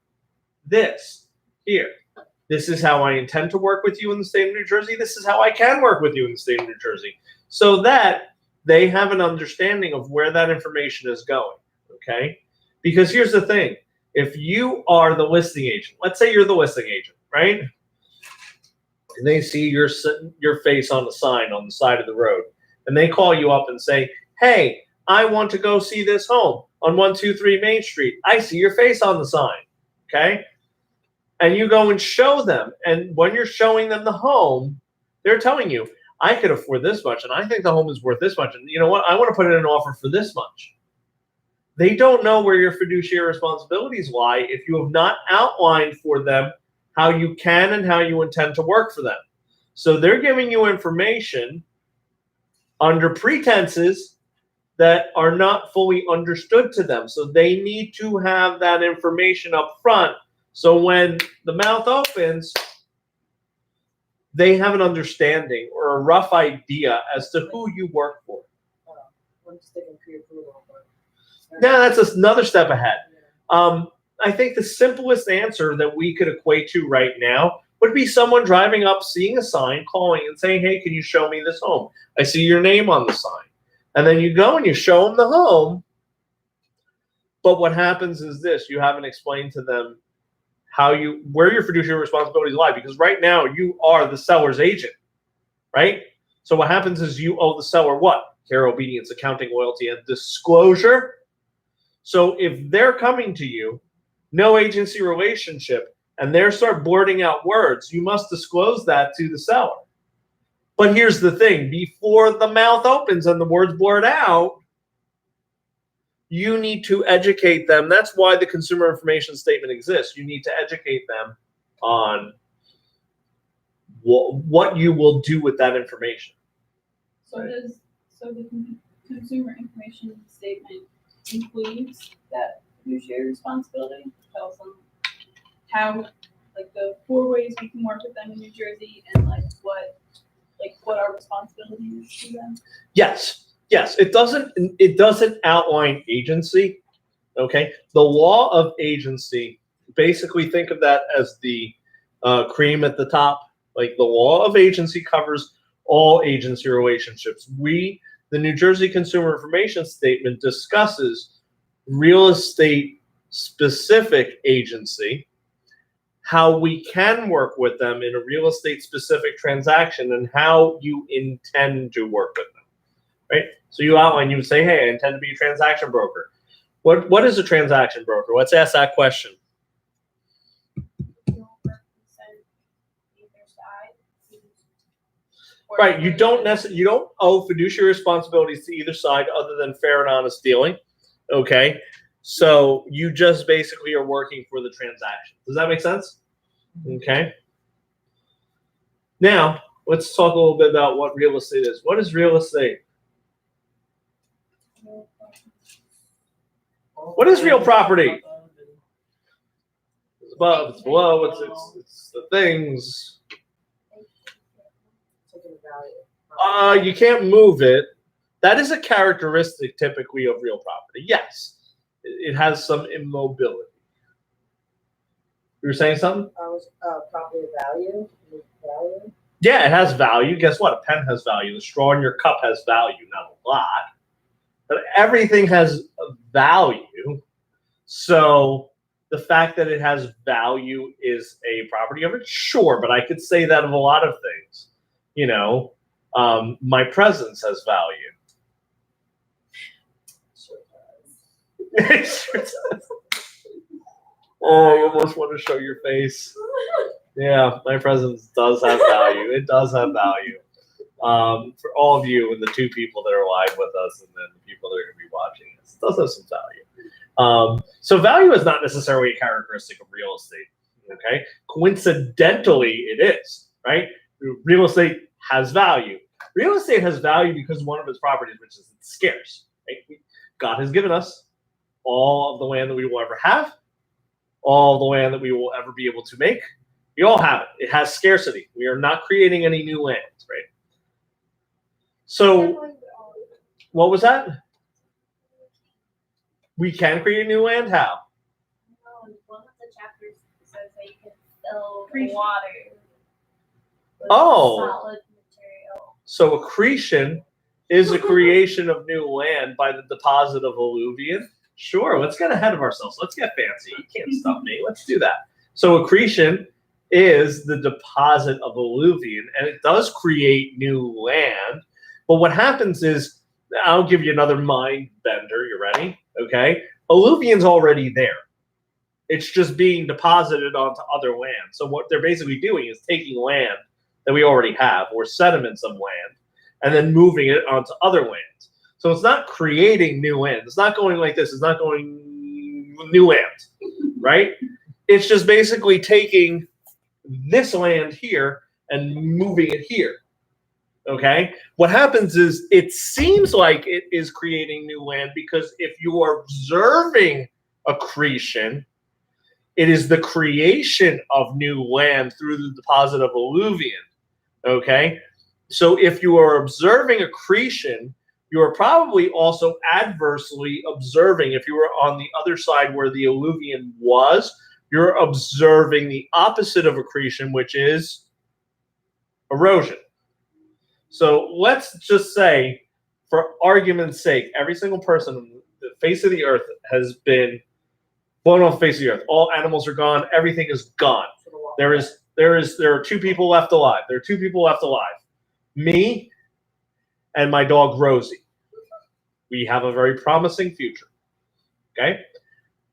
D: this here. This is how I intend to work with you in the state of New Jersey. This is how I can work with you in the state of New Jersey," so that they have an understanding of where that information is going. Okay? Because here's the thing. If you are the listing agent, let's say you're the listing agent, right? And they see your face on the sign on the side of the road. And they call you up and say, "Hey, I want to go see this home on 123 Main Street. I see your face on the sign." Okay? And you go and show them. And when you're showing them the home, they're telling you, "I could afford this much, and I think the home is worth this much. And you know what? I want to put in an offer for this much." They don't know where your fiduciary responsibilities lie if you have not outlined for them how you can and how you intend to work for them. So they're giving you information under pretenses that are not fully understood to them. So they need to have that information up front. So when the mouth opens, they have an understanding or a rough idea as to who you work for.
C: I'm just thinking pre-approval, but.
D: Now that's another step ahead. I think the simplest answer that we could equate to right now would be someone driving up, seeing a sign, calling and saying, "Hey, can you show me this home? I see your name on the sign." And then you go and you show them the home. But what happens is this: you haven't explained to them where your fiduciary responsibilities lie, because right now you are the seller's agent, right? So what happens is you owe the seller what? Care, obedience, accounting, loyalty, and disclosure. So if they're coming to you, no agency relationship, and they start blurting out words, you must disclose that to the seller. But here's the thing: before the mouth opens and the words blurt out, you need to educate them. That's why the consumer information statement exists. You need to educate them on what you will do with that information.
A: So the consumer information statement includes that fiduciary responsibility? Tells them how, like, the 4 ways we can work with them in New Jersey, and what our responsibility is to them.
D: Yes. It doesn't outline agency. Okay. The law of agency, basically think of that as the cream at the top. Like, the law of agency covers all agency relationships. The New Jersey Consumer Information Statement discusses real estate specific agency, how we can work with them in a real estate specific transaction, and how you intend to work with them, right? So you outline, you say, "Hey, I intend to be a transaction broker." What is a transaction broker? Let's ask that question.
A: You don't represent either side.
D: Right, you don't owe fiduciary responsibilities to either side other than fair and honest dealing. Okay, so you just basically are working for the transaction. Does that make sense? Okay. Now let's talk a little bit about what real estate is. What is real estate? What is real property? It's above, it's below, it's the things.
C: Taking the value.
D: You can't move it. That is a characteristic typically of real property. Yes, it has some immobility. You were saying something?
C: Property value. value.
D: Yeah, it has value. Guess what? A pen has value. The straw in your cup has value. Not a lot, but everything has a value. So the fact that it has value is a property of it? Sure, but I could say that of a lot of things. You know, my presence has value. It sure does. Oh, you almost want to show your face. Yeah, my presence does have value. It does have value. For all of you and the 2 people that are live with us and then the people that are going to be watching us, it does have some value. So value is not necessarily a characteristic of real estate. Okay, coincidentally, it is, right? Real estate has value. Real estate has value because one of its properties, which is it's scarce. Right? God has given us all of the land that we will ever have, all the land that we will ever be able to make. We all have it. It has scarcity. We are not creating any new lands, right? So, what was that? We can create new land? How?
G: One of the chapters says that you can fill
A: Accretion.
G: water with
D: Oh.
G: solid material.
D: So accretion is a creation of new land by the deposit of alluvium. Sure, let's get ahead of ourselves. Let's get fancy. You can't stop me. Let's do that. So accretion is the deposit of alluvium, and it does create new land. But what happens is, I'll give you another mind bender. You ready? Okay. Alluvium's already there. It's just being deposited onto other land. So what they're basically doing is taking land that we already have, or sediments of land, and then moving it onto other lands. So it's not creating new land. It's not going like this. It's not going new land, right? It's just basically taking this land here and moving it here. Okay? What happens is it seems like it is creating new land because if you are observing accretion, it is the creation of new land through the deposit of alluvium. Okay? So if you are observing accretion, you are probably also adversely observing, if you were on the other side where the alluvium was, you're observing the opposite of accretion, which is erosion. So let's just say, for argument's sake, every single person on the face of the earth has been blown off the face of the earth. All animals are gone. Everything is gone. There are 2 people left alive. There are 2 people left alive. Me and my dog Rosie. We have a very promising future. Okay?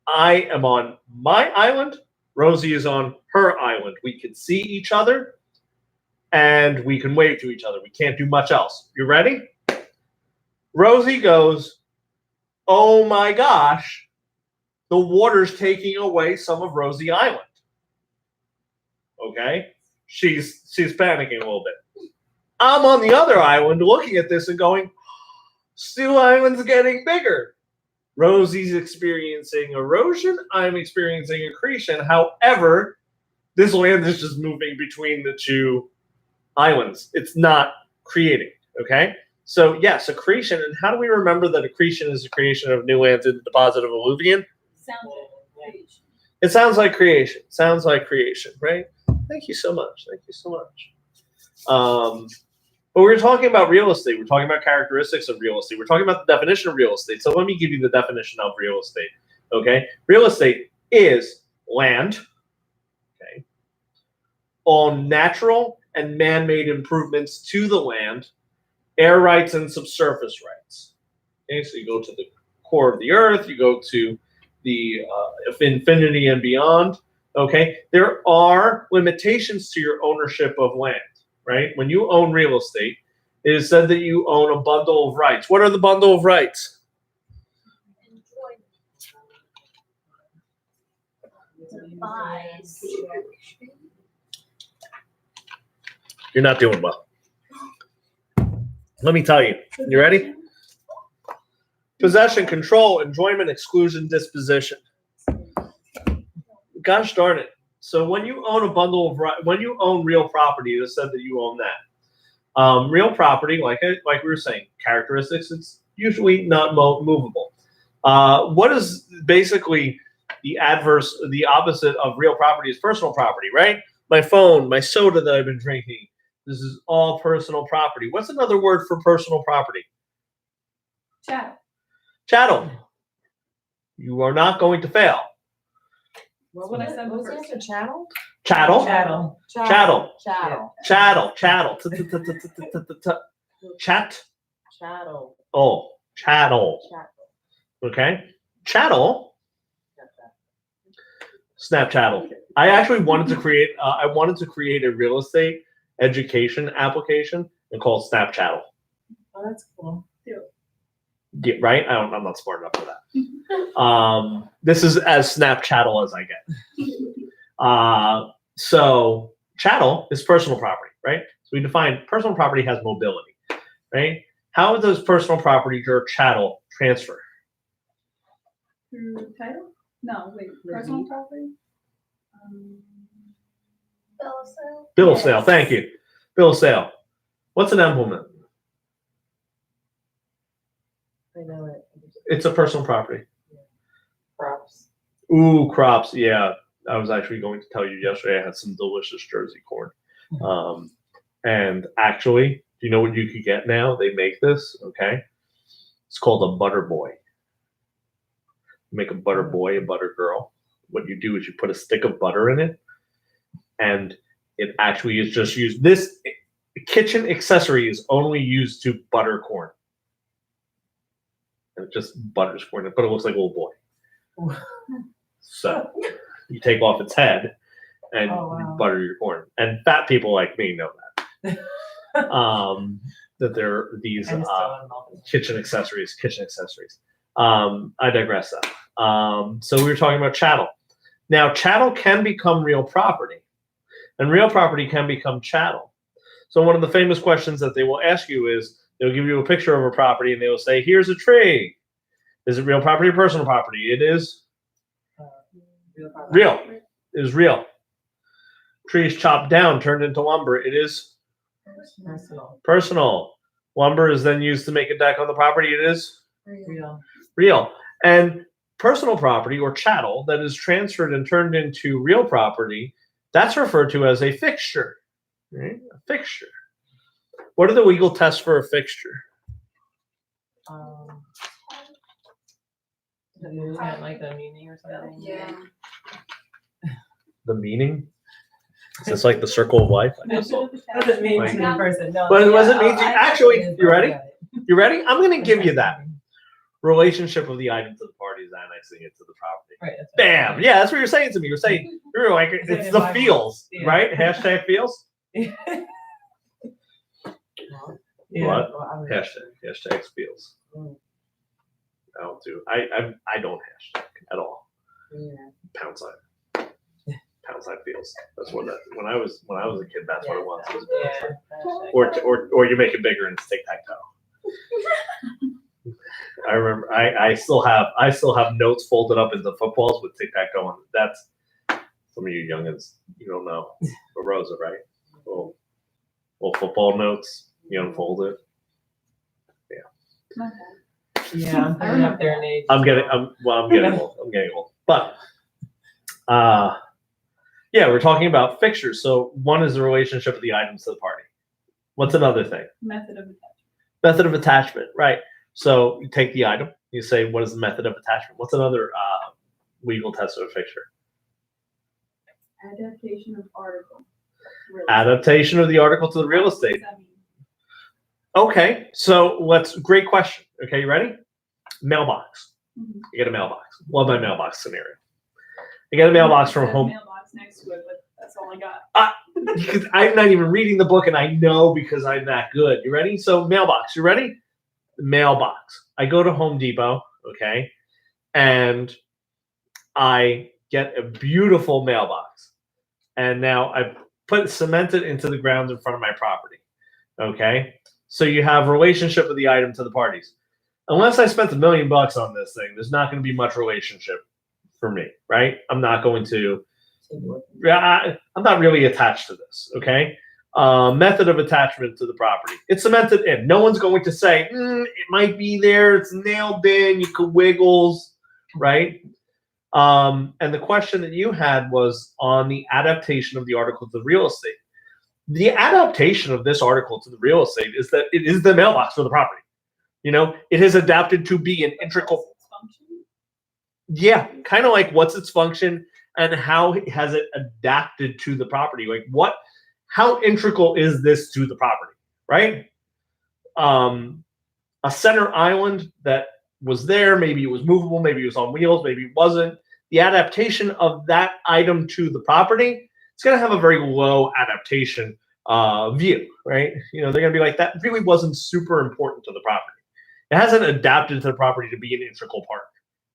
D: I am on my island. Rosie is on her island. We can see each other and we can wave to each other. We can't do much else. You ready? Rosie goes, "Oh my gosh, the water's taking away some of Rosie Island." Okay? She's panicking a little bit. I'm on the other island looking at this and going, Stu Island's getting bigger. Rosie's experiencing erosion. I'm experiencing accretion. However, this land is just moving between the 2 islands. It's not creating, okay? So, yes, accretion. And how do we remember that accretion is the creation of new lands in the deposit of alluvium?
A: Sounds like creation.
D: It sounds like creation. Sounds like creation, right? Thank you so much. Thank you so much. But we're talking about real estate. We're talking about characteristics of real estate. We're talking about the definition of real estate. So let me give you the definition of real estate. Okay? Real estate is land, okay, all natural and man-made improvements to the land, air rights and subsurface rights. Okay, so you go to the core of the earth, you go to the infinity and beyond. Okay, there are limitations to your ownership of land. Right? When you own real estate, it is said that you own a bundle of rights. What are the bundle of rights?
G: Buys.
D: You're not doing well. Let me tell you. You ready? Possession, control, enjoyment, exclusion, disposition. Gosh darn it. So when you own a bundle of when you own real property, it is said that you own that. Real property, like we were saying, characteristics, it's usually not movable. What is basically the opposite of real property is personal property, right? my phone, my soda that I've been drinking. This is all personal property. What's another word for personal property?
A: Chattel.
D: Chattel. You are not going to fail.
C: What
A: what I
C: was
A: said
C: What was
A: first.
C: the channel?
D: Chattel.
B: Chattel.
D: Chattel.
C: Chattel.
D: Chattel. Chattel. Chat.
C: Chattel.
D: Oh, chattel.
C: Chattel.
D: Okay. Chattel. Snap chattel. I actually wanted to create. I wanted to create a real estate education application and call it Snap Chattel.
B: Oh, that's cool.
D: Yeah, right? I'm not smart enough for that. This is as Snap Chattel as I get. So chattel is personal property, right? So we define personal property has mobility, right? How does personal property or chattel transfer?
A: Through title? No, wait, personal property?
G: Bill of sale.
D: Bill of sale. Thank you. Bill of sale. What's an implement?
C: I know it.
D: It's a personal property.
C: Props.
D: Ooh, crops. Yeah, I was actually going to tell you yesterday I had some delicious Jersey corn. And actually, do you know what you could get now? They make this, okay? It's called a butter boy. You make a butter boy, a butter girl. What you do is you put a stick of butter in it, and it actually is just used. This kitchen accessory is only used to butter corn. And it just butters corn, but it looks like a little boy. So you take off its head and you butter your corn. And fat people like me know that. That there are these kitchen accessories. I digress though. So we were talking about chattel. Now chattel can become real property, and real property can become chattel. So one of the famous questions that they will ask you is, they'll give you a picture of a property and they will say, here's a tree. Is it real property or personal property? It is real. It is real. Tree is chopped down, turned into lumber. It is personal. Lumber is then used to make a deck on the property. It is real. And personal property or chattel that is transferred and turned into real property, that's referred to as a fixture. Right? A fixture. What are the legal tests for a fixture?
B: Like the meaning or something.
F: Yeah.
D: The meaning? Is this like the circle of life? I guess so.
B: What does it mean to the person? No,
D: What does it mean to
B: I-
D: actually? You ready?
B: Yeah.
D: You ready? I'm going to give you that. Relationship of the item to the party is annexing it to the property.
B: Right. That's what I'm
D: Bam! Yeah, that's what you're saying to me. You're saying, you're like, it's the feels,
B: Yeah.
D: right? Hashtag feels?
B: saying.
D: What?
C: Well, I mean,
D: Hashtag feels. I don't do. I don't hashtag at all.
C: yeah.
D: Pound sign. Pound sign feels. That's what that. When I was a kid, that's what it was. It was
B: Yeah.
D: or you make it bigger and it's tic tac toe. I remember. I still have notes folded up into footballs with tic tac toe on. That's some of you youngins. You don't know. But Rosa, right? Little football notes. You unfold it.
B: Yeah, I'm coming up there in age.
D: I'm getting old. But yeah, we're talking about fixtures. So one is the relationship of the items to the party. What's another thing?
A: Method of attachment.
D: Method of attachment, right? So you take the item, you say, what is the method of attachment? What's another legal test of a fixture?
A: Adaptation of article.
D: Adaptation of the article to the real estate.
A: What does that mean?
D: Okay, so great question. Okay, you ready? Mailbox.
A: Mhm.
D: You get a mailbox. Love my mailbox scenario. You get a mailbox from
A: It says
D: home.
A: Mailbox next to it, but that's all I got.
D: Because I'm not even reading the book, and I know because I'm that good. You ready? So mailbox. You ready? Mailbox. I go to Home Depot, okay, and I get a beautiful mailbox, and now I cement it into the ground in front of my property. Okay, so you have relationship of the item to the parties. Unless I spent $1 million on this thing, there's not going to be much relationship for me, right? I'm not going to. I'm not really attached to this. Okay. Method of attachment to the property. It's cemented in. No one's going to say it might be there. It's nailed in. You could wiggles, right? And the question that you had was on the adaptation of the article to the real estate. The adaptation of this article to the real estate is that it is the mailbox for the property. You know, it has adapted to be an integral. Yeah, kind of like what's its function and how has it adapted to the property? Like how integral is this to the property, right? A center island that was there, maybe it was movable, maybe it was on wheels, maybe it wasn't. The adaptation of that item to the property, it's going to have a very low adaptation view, right? You know, they're going to be like, that really wasn't super important to the property. It hasn't adapted to the property to be an integral part,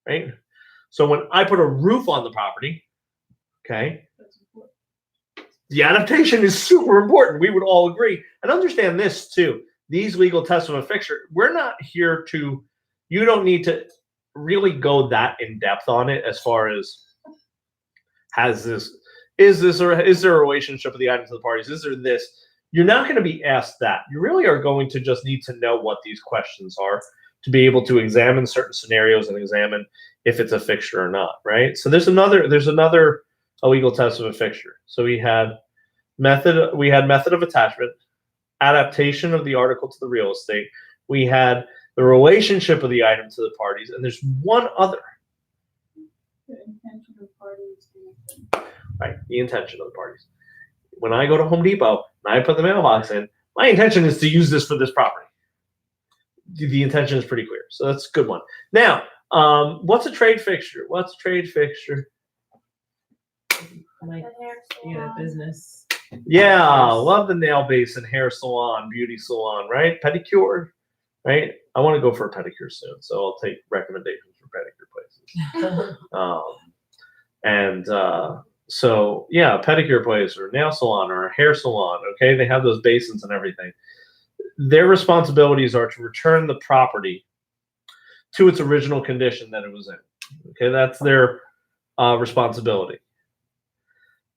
D: right? So when I put a roof on the property, okay, the adaptation is super important. We would all agree. And understand this too. These legal tests of a fixture, we're not here to, you don't need to really go that in depth on it as far as is there a relationship of the items to the parties? Is there this? You're not going to be asked that. You really are going to just need to know what these questions are to be able to examine certain scenarios and examine if it's a fixture or not, right? So there's another illegal test of a fixture. So we had method of attachment, adaptation of the article to the real estate. We had the relationship of the item to the parties, and there's one other.
A: The intention of parties.
D: Right, the intention of the parties. When I go to Home Depot and I put the mailbox in, my intention is to use this for this property. The intention is pretty clear, so that's a good one. Now, what's a trade fixture? What's a trade fixture?
B: Like, business.
D: Yeah, love the nail basin, hair salon, beauty salon, right? Pedicure, right? I want to go for a pedicure soon, so I'll take recommendations for pedicure places. So yeah, a pedicure place or a nail salon or a hair salon, okay? They have those basins and everything. Their responsibilities are to return the property to its original condition that it was in. Okay, that's their responsibility.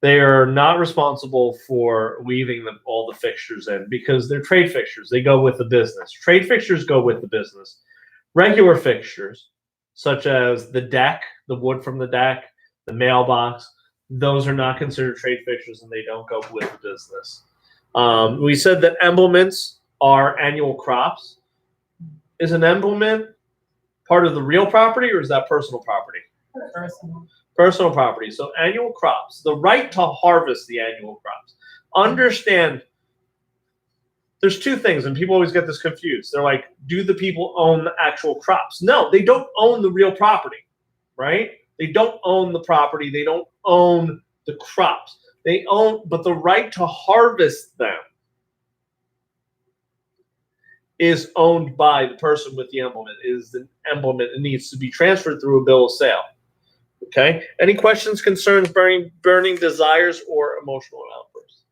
D: They are not responsible for leaving all the fixtures in because they're trade fixtures. They go with the business. Trade fixtures go with the business. Regular fixtures, such as the deck, the wood from the deck, the mailbox, those are not considered trade fixtures and they don't go with the business. We said that emblements are annual crops. Is an emblement part of the real property or is that personal property?
B: Personal.
D: Personal property. So annual crops, the right to harvest the annual crops. Understand there's two things, and people always get this confused. They're like, do the people own the actual crops? No, they don't own the real property, right? They don't own the property. They don't own the crops. They own, but the right to harvest them is owned by the person with the implement. Is the implement, it needs to be transferred through a bill of sale. Okay. Any questions, concerns, burning desires, or emotional outbursts?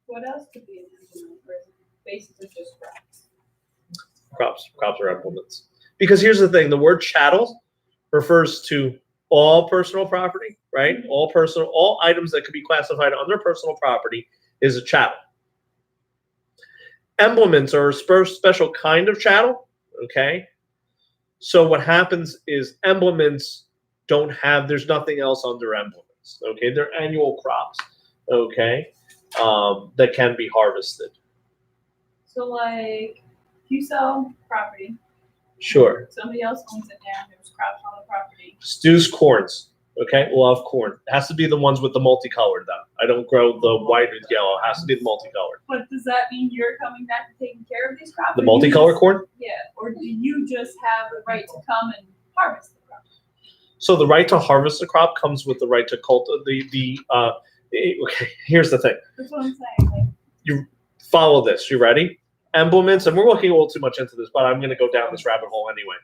A: What else could be an implement versus basis of just crops?
D: Crops are implements. Because here's the thing: the word chattel refers to all personal property, right? All items that could be classified under personal property is a chattel. Implements are a special kind of chattel. Okay. So what happens is implements don't have, there's nothing else under implements. Okay. They're annual crops. Okay. That can be harvested.
A: So like, if you sell property,
D: Sure.
A: somebody else owns it now, there's crops on the property.
D: Stew's corns. Okay. Love corn. It has to be the ones with the multicolored though. I don't grow the white with yellow. It has to be the multicolored.
A: But does that mean you're coming back and taking care of these crops?
D: The
A: or do you
D: multicolored
A: just-
D: corn?
A: Yeah, or do you just have the right to come and harvest the crop?
D: So the right to harvest the crop comes with the right to cultivate okay, here's the thing.
A: That's what I'm saying. Like,
D: You follow this. You ready? Implements, and we're looking a little too much into this, but I'm going to go down this rabbit hole anyway.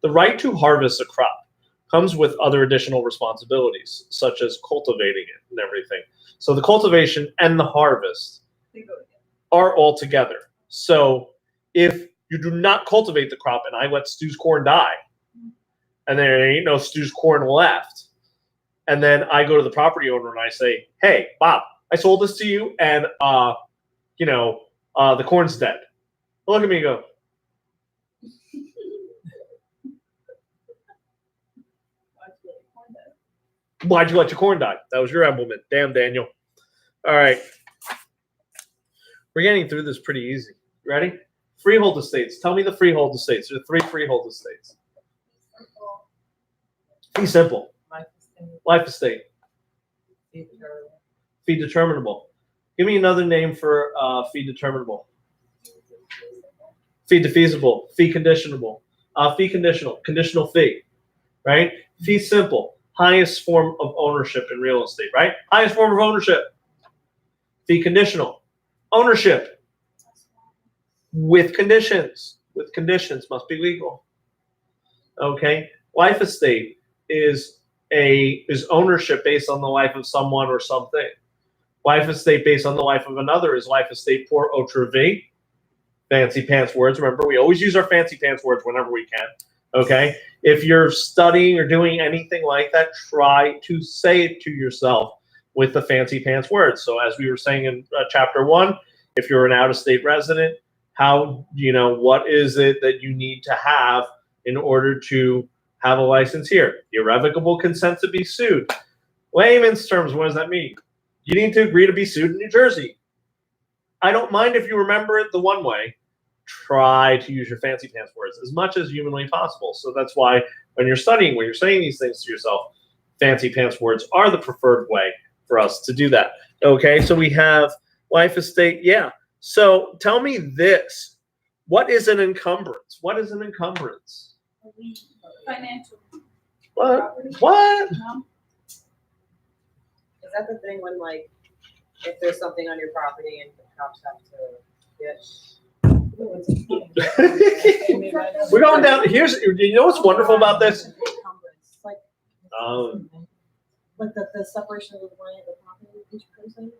D: The right to harvest a crop comes with other additional responsibilities, such as cultivating it and everything. So the cultivation and the harvest
A: they go together.
D: are all together. So if you do not cultivate the crop and I let Stew's corn die, and there ain't no Stew's corn left, and then I go to the property owner and I say, hey, Bob, I sold this to you and, the corn's dead. Look at me and go, Why'd you let your corn die? That was your implement. Damn, Daniel. All right. We're getting through this pretty easy. Ready? Freehold estates. Tell me the freehold estates. There are 3 freehold estates. Be simple. Life estate. Fee determinable. Give me another name for fee determinable. Fee defeasible. Fee conditionable. Fee conditional. Conditional fee. Right? Fee simple. Highest form of ownership in real estate. Right? Highest form of ownership. Fee conditional. Ownership. With conditions. With conditions. Must be legal. Okay? Life estate is ownership based on the life of someone or something. Life estate based on the life of another is life estate pour autre vie. Fancy pants words. Remember, we always use our fancy pants words whenever we can. Okay? If you're studying or doing anything like that, try to say it to yourself with the fancy pants words. So as we were saying in chapter 1, if you're an out-of-state resident, what is it that you need to have in order to have a license here? Irrevocable consent to be sued. Layman's terms, what does that mean? You need to agree to be sued in New Jersey. I don't mind if you remember it the one way. Try to use your fancy pants words as much as humanly possible. So that's why when you're studying, when you're saying these things to yourself, fancy pants words are the preferred way for us to do that. Okay, so we have life estate. Yeah. So tell me this. What is an encumbrance? What is an encumbrance?
A: Financial.
D: What?
A: property.
D: What?
A: No?
C: Is that the thing when, like, if there's something on your property and the cops have to get?
D: We're going down. You know what's wonderful about this?
C: Encumbrance, like the separation of the land, the property of each person,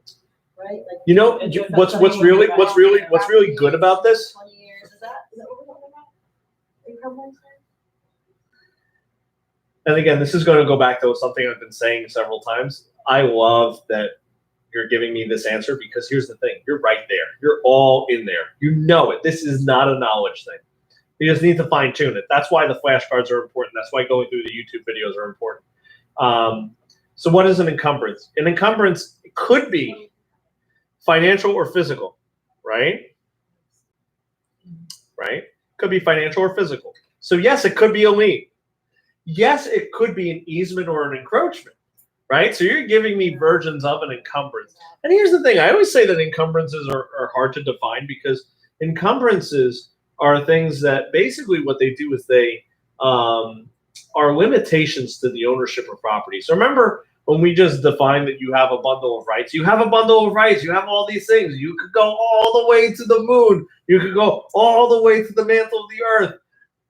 C: right? Like,
D: You know what's really good about this?
C: 20 years, is that what we're talking about? Encumbrance?
D: And again, this is going to go back to something I've been saying several times. I love that you're giving me this answer because here's the thing. You're right there. You're all in there. You know it. This is not a knowledge thing. You just need to fine tune it. That's why the flashcards are important. That's why going through the YouTube videos are important. So what is an encumbrance? An encumbrance could be financial or physical, right? Right? Could be financial or physical. So yes, it could be a lien. Yes, it could be an easement or an encroachment, right? So you're giving me versions of an encumbrance. And here's the thing. I always say that encumbrances are hard to define because encumbrances are things that basically what they do is they are limitations to the ownership of property. So remember when we just defined that you have a bundle of rights. You have a bundle of rights. You have all these things. You could go all the way to the moon. You could go all the way to the mantle of the earth.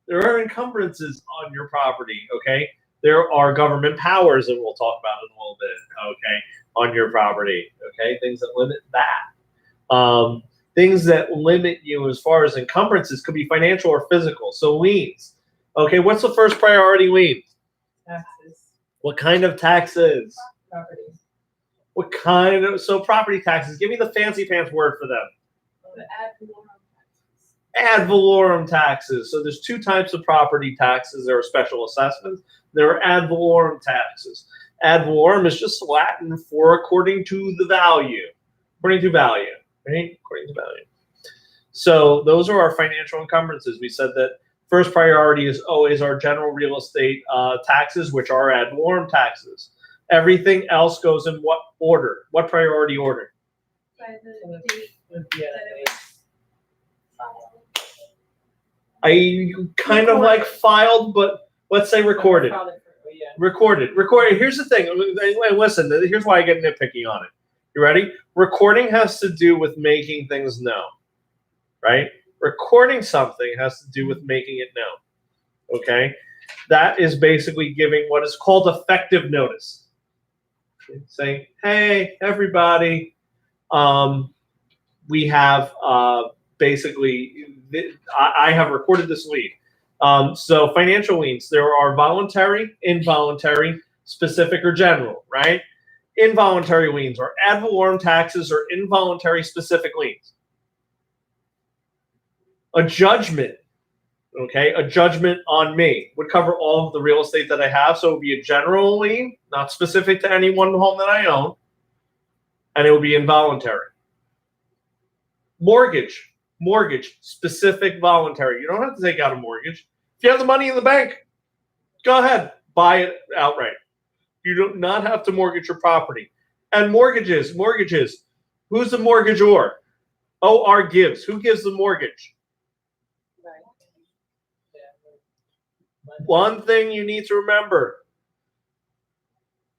D: There are encumbrances on your property, okay? There are government powers that we'll talk about in a little bit, okay, on your property, okay? Things that limit that. Things that limit you as far as encumbrances could be financial or physical. So liens. Okay, what's the first priority lien?
B: Taxes,
D: What kind of taxes?
B: property.
D: What kind of, so property taxes. Give me the fancy pants word for them.
A: The ad valorem taxes.
D: Ad valorem taxes. So there's 2 types of property taxes. There are special assessments. There are ad valorem taxes. Ad valorem is just Latin for according to the value. According to value, right? According to value. So those are our financial encumbrances. We said that first priority is always our general real estate taxes, which are ad valorem taxes. Everything else goes in what order? What priority order?
A: By the date
B: Yeah.
A: that it was filed.
D: I kind of like filed, but let's say recorded.
B: Yeah.
D: Recorded. Here's the thing. And listen, here's why I get nitpicky on it. You ready? Recording has to do with making things known, right? Recording something has to do with making it known, okay? That is basically giving what is called effective notice. Saying, hey, everybody, we have basically, I have recorded this lien. So financial liens, there are voluntary, involuntary, specific, or general, right? Involuntary liens are ad valorem taxes or involuntary specific liens. A judgment, Okay, a judgment on me would cover all of the real estate that I have. So it would be a general lien, not specific to any one home that I own, and it would be involuntary. Mortgage, specific voluntary. You don't have to take out a mortgage. If you have the money in the bank, go ahead, buy it outright. You do not have to mortgage your property. And mortgages. Who's the mortgagor? OR gives. Who gives the mortgage? One thing you need to remember.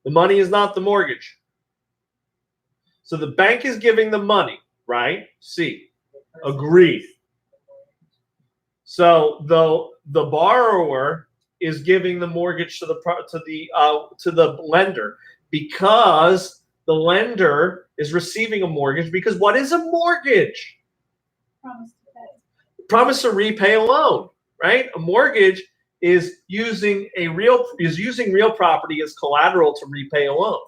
D: The money is not the mortgage. So the bank is giving the money, right? C. Agreed. So the borrower is giving the mortgage to the lender because the lender is receiving a mortgage. Because what is a mortgage?
A: Promise to pay.
D: Promise to repay a loan, right? A mortgage is using real property as collateral to repay a loan,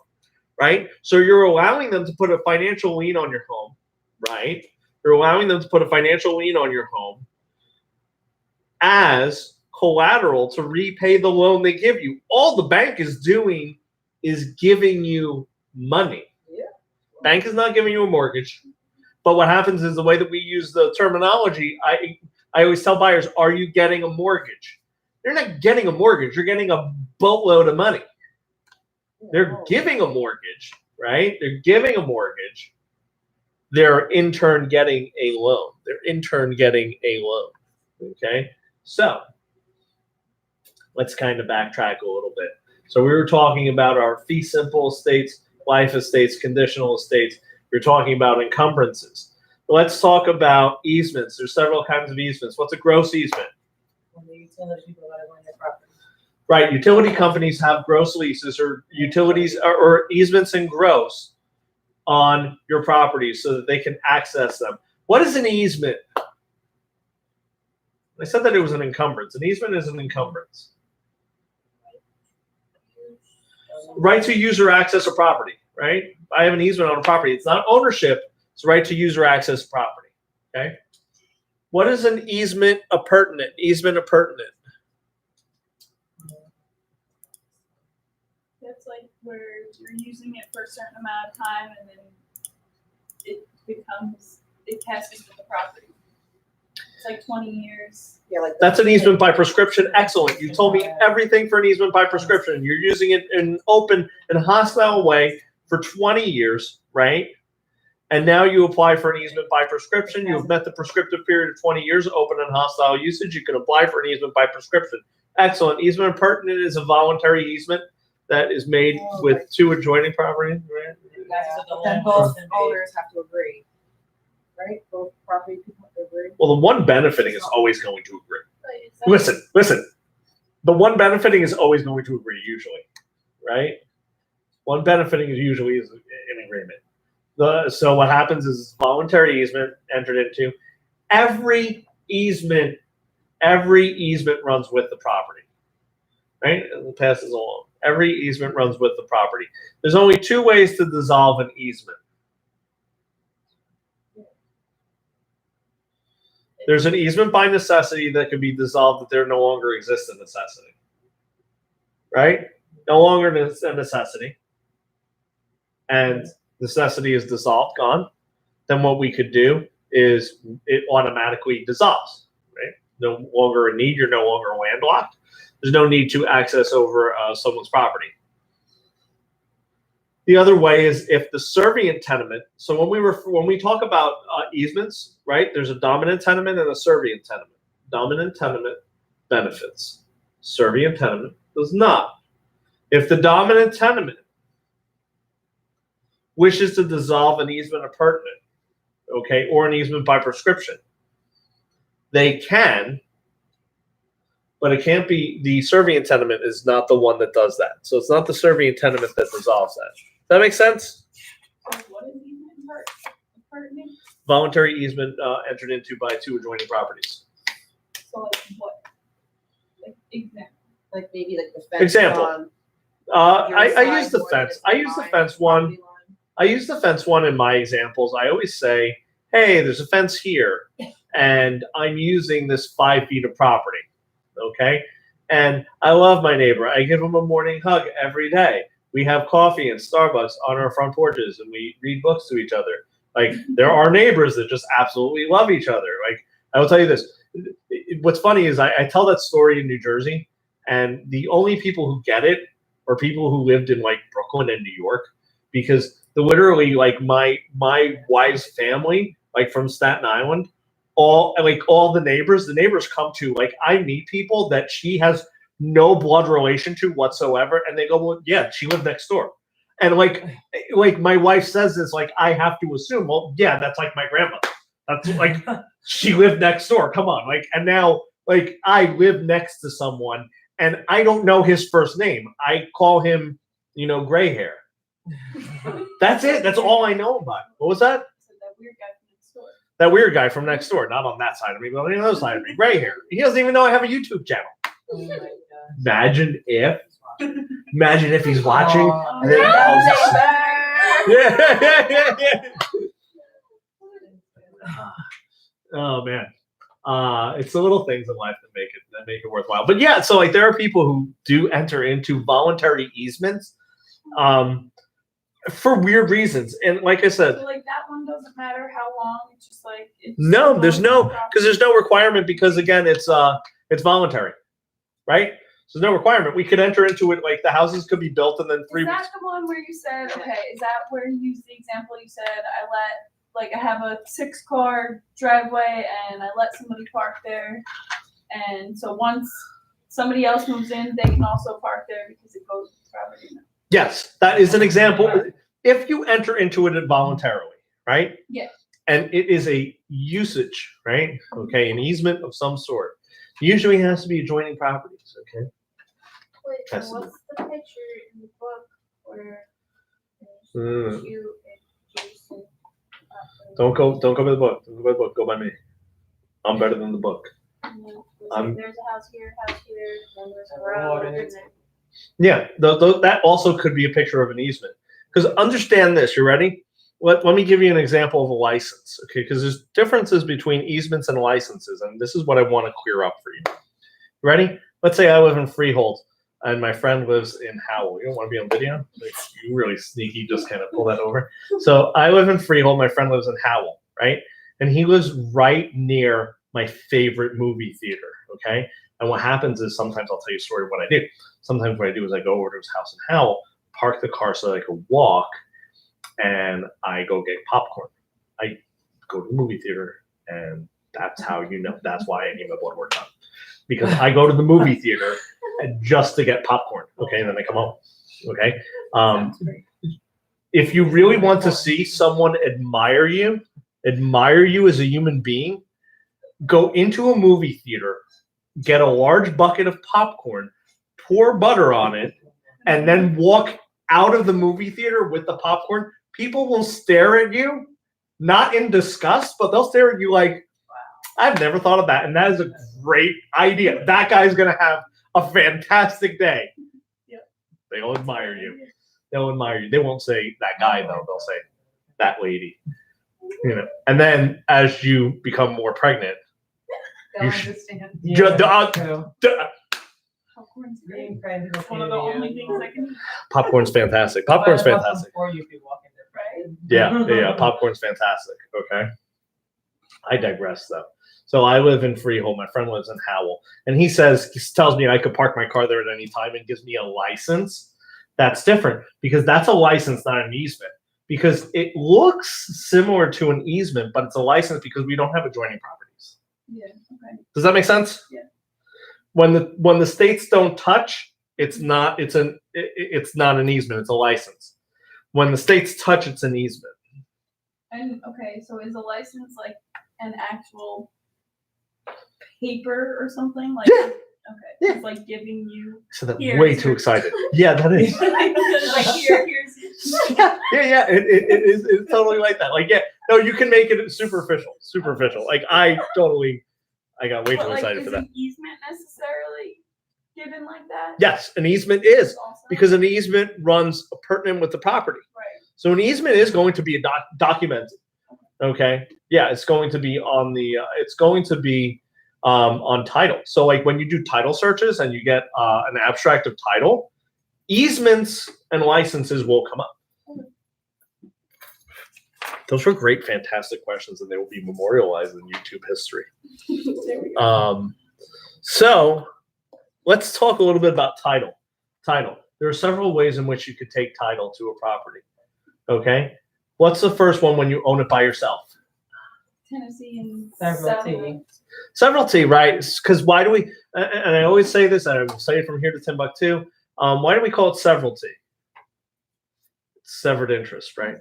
D: right? So you're allowing them to put a financial lien on your home, right? You're allowing them to put a financial lien on your home as collateral to repay the loan they give you. All the bank is doing is giving you money.
C: Yeah.
D: Bank is not giving you a mortgage. But what happens is the way that we use the terminology, I always tell buyers, are you getting a mortgage? You're not getting a mortgage. You're getting a boatload of money. They're giving a mortgage, right? They're giving a mortgage. They're in turn getting a loan. Okay? So let's kind of backtrack a little bit. So we were talking about our fee simple estates, life estates, conditional estates. We were talking about encumbrances. Let's talk about easements. There's several kinds of easements. What's a gross easement?
B: When the utility people that own their property.
D: Right, utility companies have gross leases or utilities or easements in gross on your properties so that they can access them. What is an easement? I said that it was an encumbrance. An easement is an encumbrance. Right to use or access a property, right? I have an easement on a property. It's not ownership. It's right to use or access property, okay? What is an easement appurtenant? Easement appurtenant.
A: That's like where you're using it for a certain amount of time and then it passes with the property. It's like 20 years.
C: Yeah, like
D: That's an easement by prescription. Excellent. You told me everything for an easement by prescription. You're using it in an open and hostile way for 20 years, right? And now you apply for an easement by prescription. You have met the prescriptive period of 20 years, open and hostile usage. You can apply for an easement by prescription. Excellent. Easement appurtenant is a voluntary easement that is made with two adjoining properties, right?
C: Then both owners have to agree, right? Both property people have to agree.
D: Well, the one benefiting is always going to agree.
A: But it's like-
D: Listen. The one benefiting is always going to agree, usually, right? One benefiting is usually an agreement. So what happens is voluntary easement entered into. Every easement runs with the property, right? It passes along. Every easement runs with the property. There's only two ways to dissolve an easement. There's an easement by necessity that can be dissolved if there no longer exists a necessity, right? No longer a necessity. And necessity is dissolved, gone. Then what we could do is it automatically dissolves, right? No longer a need. You're no longer landlocked. There's no need to access over someone's property. The other way is if the servient tenement. So when we talk about easements, right? There's a dominant tenement and a servient tenement. Dominant tenement benefits. Servient tenement does not. If the dominant tenement wishes to dissolve an easement appurtenant, okay, or an easement by prescription, they can. But it can't be, the servient tenement is not the one that does that. So it's not the servient tenement that dissolves that. Does that make sense?
A: So what is easement appurtenant?
D: Voluntary easement entered into by two adjoining properties.
A: So like what? Like example.
C: Like maybe like the fence
D: Example.
C: on
D: I use the fence. I use the fence one. I use the fence one in my examples. I always say, hey, there's a fence here. and I'm using this 5 feet of property. Okay. And I love my neighbor. I give him a morning hug every day. We have coffee in Starbucks on our front porches and we read books to each other. Like, there are neighbors that just absolutely love each other. Like, I will tell you this. What's funny is I tell that story in New Jersey, and the only people who get it are people who lived in like Brooklyn and New York, because literally like my wife's family, like from Staten Island, all the neighbors come to, like, I meet people that she has no blood relation to whatsoever, and they go, well, yeah, she lived next door. And like my wife says this, like, I have to assume, well, yeah, that's like my grandmother. That's like, she lived next door. Come on. Like, and now, like, I live next to someone and I don't know his first name. I call him, gray hair. That's it. That's all I know about him. What was that?
A: So that weird guy from next door.
D: That weird guy from next door. Not on that side of me, but on the other side of me. Gray hair. He doesn't even know I have a YouTube channel.
B: Oh my God.
D: Imagine if he's watching.
B: Aw.
D: And then he calls us. Yeah. Oh man, it's the little things in life that make it worthwhile. But yeah, so like there are people who do enter into voluntary easements for weird reasons, and like I said,
A: So like that one doesn't matter how long. It's just like
D: no, there's no requirement, because again, it's voluntary, right? So there's no requirement. We could enter into it, like the houses could be built, and then 3
A: Is
D: weeks.
A: that the one where you said, okay, is that where you used the example you said, I have a 6-car driveway and I let somebody park there. And so once somebody else moves in, they can also park there because it goes with property.
D: Yes, that is an example. If you enter into it voluntarily, right?
A: Yeah.
D: And it is a usage, right? Okay, an easement of some sort. Usually it has to be adjoining properties, okay?
G: Wait,
D: That's-
G: what's the picture in the book where
D: Mm.
G: you and Jason?
D: Don't go by the book. Don't go by the book. Go by me. I'm better than the book.
G: There's a house here, then there's a road, and then
D: Yeah, that also could be a picture of an easement. Because understand this, you ready? Let me give you an example of a license, okay? Because there's differences between easements and licenses, and this is what I want to clear up for you. Ready? Let's say I live in Freehold, and my friend lives in Howell. You don't want to be on video? Like, you really sneaky, just kind of pull that over. So I live in Freehold, my friend lives in Howell, right? And he lives right near my favorite movie theater, okay? And what happens is sometimes I'll tell you a story of what I do. Sometimes what I do is I go over to his house in Howell, park the car so that I could walk, and I go get popcorn. I go to the movie theater, and that's how that's why I need my blood work done. Because I go to the movie theater just to get popcorn, okay, and then I come home, okay? If you really want to see someone admire you as a human being, go into a movie theater, get a large bucket of popcorn, pour butter on it, and then walk out of the movie theater with the popcorn. People will stare at you, not in disgust, but they'll stare at you like, I've never thought of that. And that is a great idea. That guy's going to have a fantastic day.
A: Yep.
D: They'll admire you. They'll admire you. They won't say that guy, though. They'll say that lady. And then as you become more pregnant,
F: They'll
D: You should-
F: understand.
A: Popcorn's great.
B: Being pregnant
A: It's one of the only things I can eat.
D: popcorn's fantastic. Popcorn's fantastic.
B: Before you could walk in there,
A: Right?
D: Yeah. Popcorn's fantastic. Okay. I digress, though. So I live in Freehold. My friend lives in Howell, and he tells me I could park my car there at any time and gives me a license. That's different, because that's a license, not an easement. Because it looks similar to an easement, but it's a license because we don't have adjoining properties.
A: Yeah. Okay.
D: Does that make sense?
A: Yeah.
D: When the states don't touch, it's not an easement. It's a license. When the states touch, it's an easement.
A: And okay, so is a license like an actual paper or something? Like,
D: Yeah.
A: Okay.
D: Yeah.
A: It's like giving you.
D: So that's
A: Here,
D: way
A: it's
D: too
A: your-
D: excited. Yeah, that is.
A: like here's.
D: Yeah. It's totally like that. Like, yeah, no, you can make it superficial. Like, I got way too
A: But like,
D: excited
A: is
D: for that.
A: an easement necessarily given like that?
D: Yes, an easement is,
A: Also?
D: because an easement runs pertinent with the property.
A: Right.
D: So an easement is going to be documented. Okay. Yeah, it's going to be on the. It's going to be on title. So like when you do title searches and you get an abstract of title, easements and licenses will come up. Those were great, fantastic questions, and they will be memorialized in YouTube history. So let's talk a little bit about title. Title. There are several ways in which you could take title to a property. Okay. What's the first one when you own it by yourself?
A: Tennessee and
B: Severalty.
D: Severalty, right? Because why do we? And I always say this, and I will say it from here to Timbuktu. Why do we call it severalty? Severed interest, right?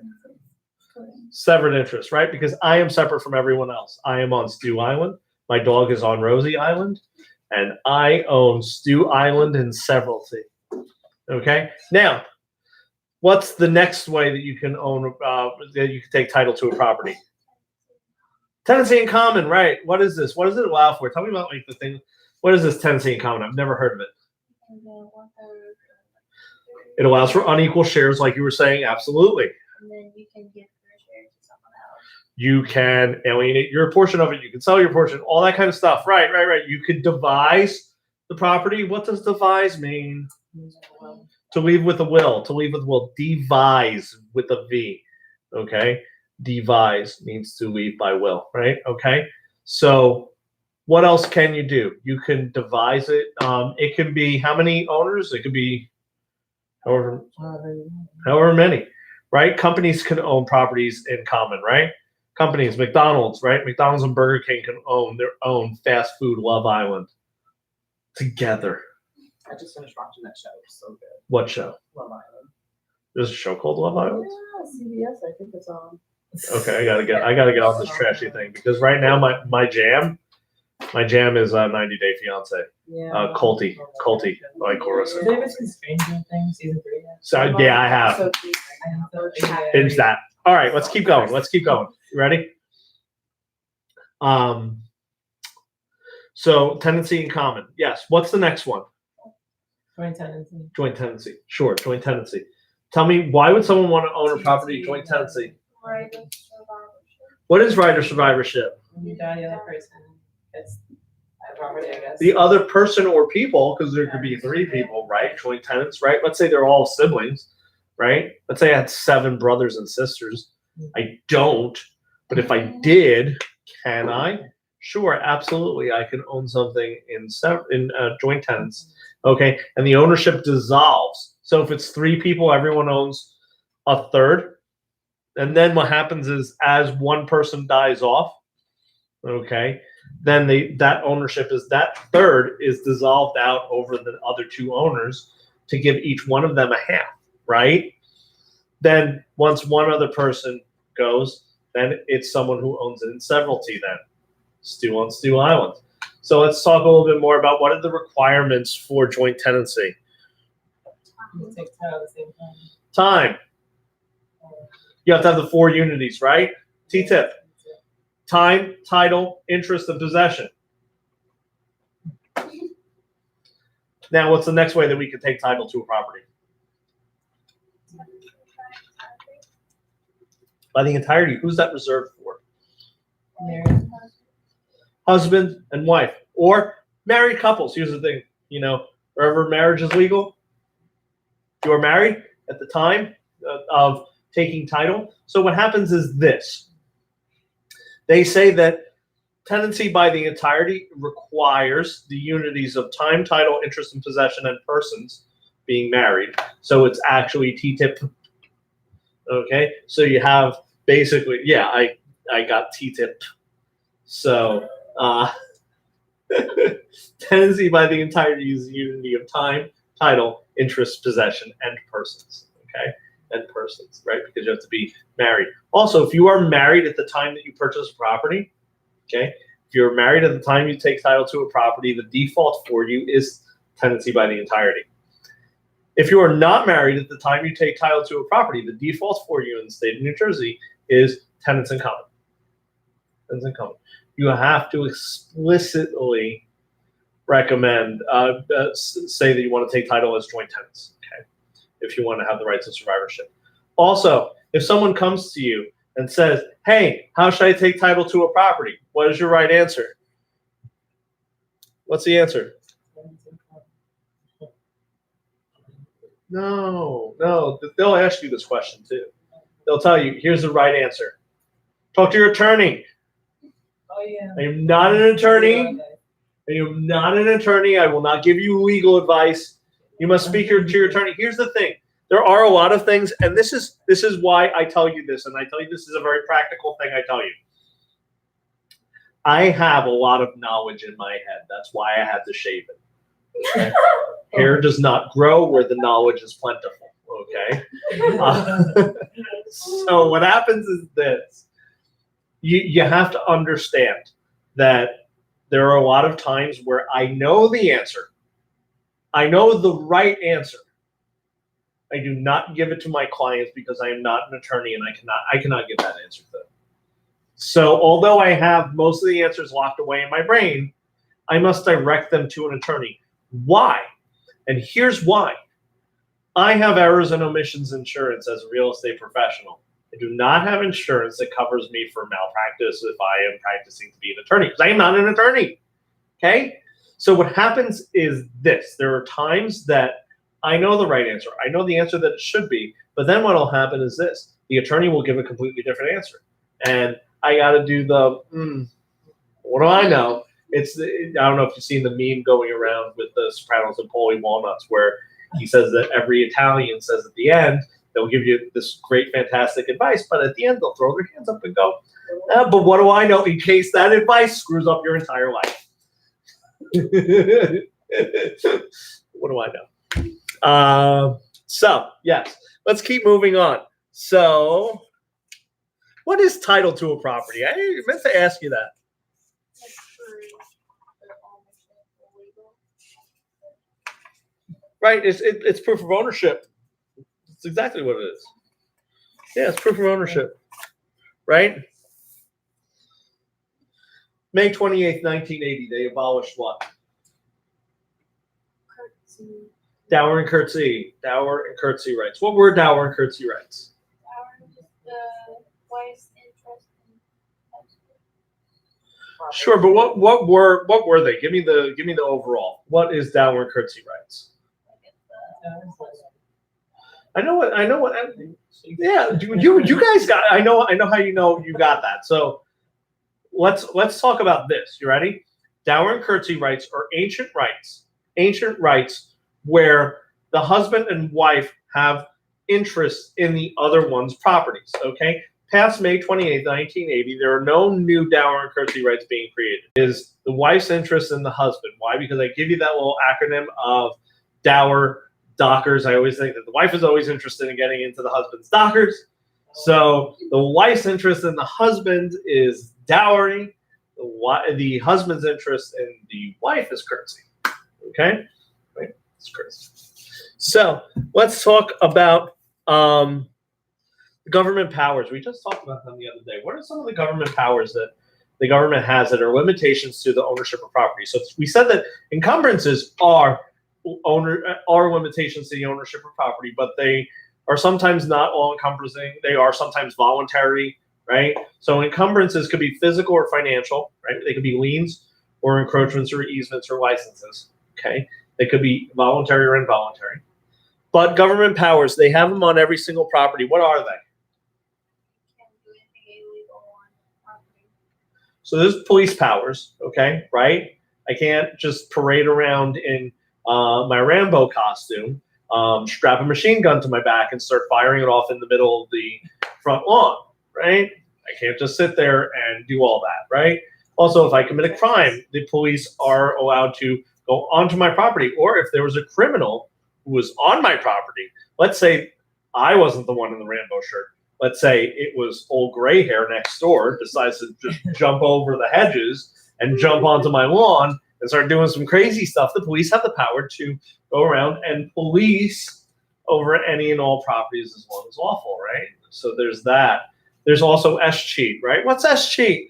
D: Severed interest, right? Because I am separate from everyone else. I am on Stew Island. My dog is on Rosie Island, and I own Stew Island and severalty. Okay. Now, what's the next way that you can own? That you can take title to a property? Tenancy in common, right? What is this? What does it allow for? Tell me about like the thing. What is this tenancy in common? I've never heard of it. It allows for unequal shares, like you were saying. Absolutely.
G: And then you can give your share to someone else.
D: You can alienate your portion of it. You can sell your portion. All that kind of stuff. Right. You could devise the property. What does devise mean? To leave with a will. To leave with a will. Devise with a V. Okay. Devise means to leave by will. Right. Okay. So what else can you do? You can devise it. It can be how many owners? It could be however many. Right? Companies can own properties in common, right? Companies, McDonald's, right? McDonald's and Burger King can own their own fast food Love Island together.
E: I just finished watching that show. It was so good.
D: What show?
E: Love Island.
D: There's a show called Love Island?
C: Yeah, CBS, I think it's on.
D: Okay, I gotta get off this trashy thing because right now my jam is 90 Day Fiance.
C: Yeah.
D: Colty by Chorus.
B: Did you ever see Stranger Things season 3 yet?
D: So yeah, I have.
C: So cute.
D: Binge that. All right, let's keep going. You ready? So tenancy in common. Yes. What's the next one?
B: Joint tenancy.
D: Joint tenancy. Sure, joint tenancy. Tell me, why would someone want to own a property joint tenancy?
G: Right of survivorship.
D: What is right of survivorship?
B: When you die, the other person gets that property, I guess.
D: The other person or people, because there could be 3 people, right? Joint tenants, right? Let's say they're all siblings, right? Let's say I had 7 brothers and sisters. I don't, but if I did, can I? Sure, absolutely. I can own something in joint tenants. Okay, and the ownership dissolves. So if it's 3 people, everyone owns a third. And then what happens is, as one person dies off, okay, then that third is dissolved out over the other 2 owners to give each one of them a half, right? Then once one other person goes, then it's someone who owns it in severalty then. Stew on Stew Island. So let's talk a little bit more about what are the requirements for joint tenancy.
B: You take title at the same time.
D: Time. You have to have the 4 unities, right? T-tip. Time, title, interest, and possession. Now, what's the next way that we could take title to a property? By the entirety. Who's that reserved for?
B: Married.
D: Husband and wife. Or married couples. Here's the thing. Wherever marriage is legal, you are married at the time of taking title. So what happens is this. They say that tenancy by the entirety requires the unities of time, title, interest, and possession, and persons being married. So it's actually T-tip. Okay, so you have basically, yeah, I got T-tip. So tenancy by the entirety is the unity of time, title, interest, possession, and persons. Okay, and persons, right? Because you have to be married. Also, if you are married at the time that you purchase a property, okay, if you're married at the time you take title to a property, the default for you is tenancy by the entirety. If you are not married at the time you take title to a property, the default for you in the state of New Jersey is tenants in common. Tenants in common. You have to explicitly recommend, say that you want to take title as joint tenants, okay, if you want to have the rights of survivorship. Also, if someone comes to you and says, hey, how should I take title to a property? What is your right answer? What's the answer? No. They'll ask you this question too. They'll tell you, here's the right answer. Talk to your attorney.
B: Oh, yeah.
D: I am not an attorney. I am not an attorney. I will not give you legal advice. You must speak to your attorney. Here's the thing. There are a lot of things, and this is why I tell you this, and I tell you this is a very practical thing I tell you. I have a lot of knowledge in my head. That's why I had to shave it. Hair does not grow where the knowledge is plentiful, okay? So what happens is this. You have to understand that there are a lot of times where I know the answer. I know the right answer. I do not give it to my clients because I am not an attorney and I cannot give that answer to them. So although I have most of the answers locked away in my brain, I must direct them to an attorney. Why? And here's why. I have errors and omissions insurance as a real estate professional. I do not have insurance that covers me for malpractice if I am practicing to be an attorney, because I am not an attorney. Okay? So what happens is this. There are times that I know the right answer. I know the answer that it should be, but then what will happen is this. The attorney will give a completely different answer. And I got to do the, what do I know? I don't know if you've seen the meme going around with the Sopranos and Paulie Walnuts, where he says that every Italian says at the end, they'll give you this great, fantastic advice, but at the end, they'll throw their hands up and go, but what do I know in case that advice screws up your entire life? What do I know? So, yes, let's keep moving on. So, what is title to a property? I meant to ask you that. Right, it's proof of ownership. It's exactly what it is. Yeah, it's proof of ownership. Right? May 28th, 1980, they abolished what? Dower and curtsy. Dower and curtsy rights. What were dower and curtsy rights?
G: Dower is the wife's interest in
D: Sure, but what were they? Give me the overall. What is dower and curtsy rights? I know what. Yeah, you guys got. I know how you know you got that. So let's talk about this. You ready? Dower and curtsy rights are ancient rights. Ancient rights where the husband and wife have interest in the other one's properties. Okay. Past May 28, 1980, there are no new dower and curtsy rights being created. It is the wife's interest in the husband. Why? Because I give you that little acronym of dower. Dockers. I always think that the wife is always interested in getting into the husband's dockers. So the wife's interest in the husband is dowry. The husband's interest in the wife is curtsy. Okay? Right? It's curtsy. So let's talk about government powers. We just talked about them the other day. What are some of the government powers that the government has that are limitations to the ownership of property? So we said that encumbrances are limitations to the ownership of property, but they are sometimes not all encompassing. They are sometimes voluntary, right? So encumbrances could be physical or financial, right? They could be liens or encroachments or easements or licenses, okay? They could be voluntary or involuntary. But government powers, they have them on every single property. What are they?
G: can't do anything illegal on property.
D: So there's police powers, okay, right? I can't just parade around in my Rambo costume, strap a machine gun to my back and start firing it off in the middle of the front lawn, right? I can't just sit there and do all that, right? Also, if I commit a crime, the police are allowed to go onto my property. Or if there was a criminal who was on my property, let's say I wasn't the one in the Rambo shirt. Let's say it was old gray hair next door, decides to just jump over the hedges and jump onto my lawn and start doing some crazy stuff. The police have the power to go around and police over any and all properties as long as lawful, right? So there's that. There's also escheat, right? What's escheat?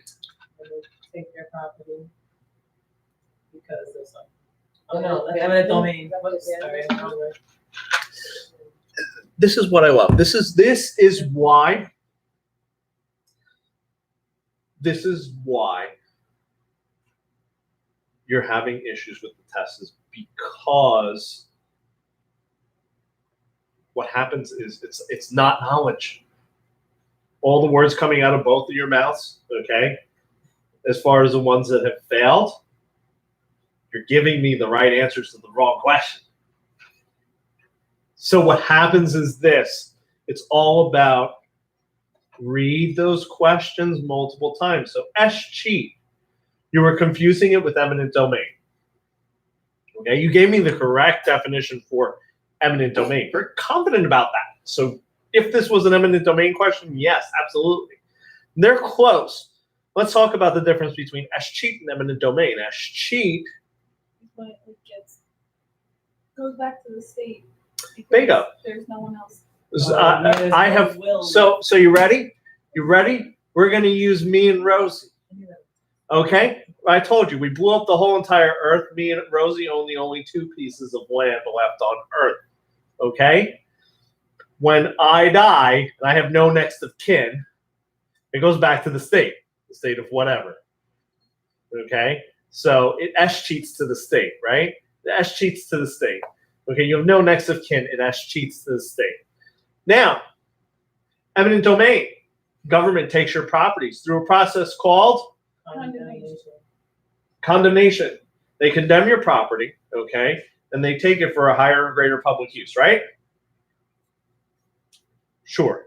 B: Take their property because of something. Oh no, eminent domain. Sorry.
D: This is what I love. This is why This is why you're having issues with the test, is because what happens is it's not knowledge. All the words coming out of both of your mouths, okay, as far as the ones that have failed, you're giving me the right answers to the wrong question. So what happens is this. It's all about read those questions multiple times. So escheat, you were confusing it with eminent domain. Okay, you gave me the correct definition for eminent domain. Very confident about that. So if this was an eminent domain question, yes, absolutely. They're close. Let's talk about the difference between escheat and eminent domain. Escheat,
A: When it goes back to the state.
D: There you go.
A: There's no one else.
D: I have. So you ready? You ready? We're going to use me and Rosie. Okay. I told you we blew up the whole entire earth. Me and Rosie own the only two pieces of land left on earth. Okay. When I die and I have no next of kin, it goes back to the state of whatever. Okay. So it escheats to the state, right? The escheats to the state. Okay, you have no next of kin, it escheats to the state. Now, eminent domain. Government takes your properties through a process called condemnation. They condemn your property, okay, and they take it for a higher and greater public use, right? Sure.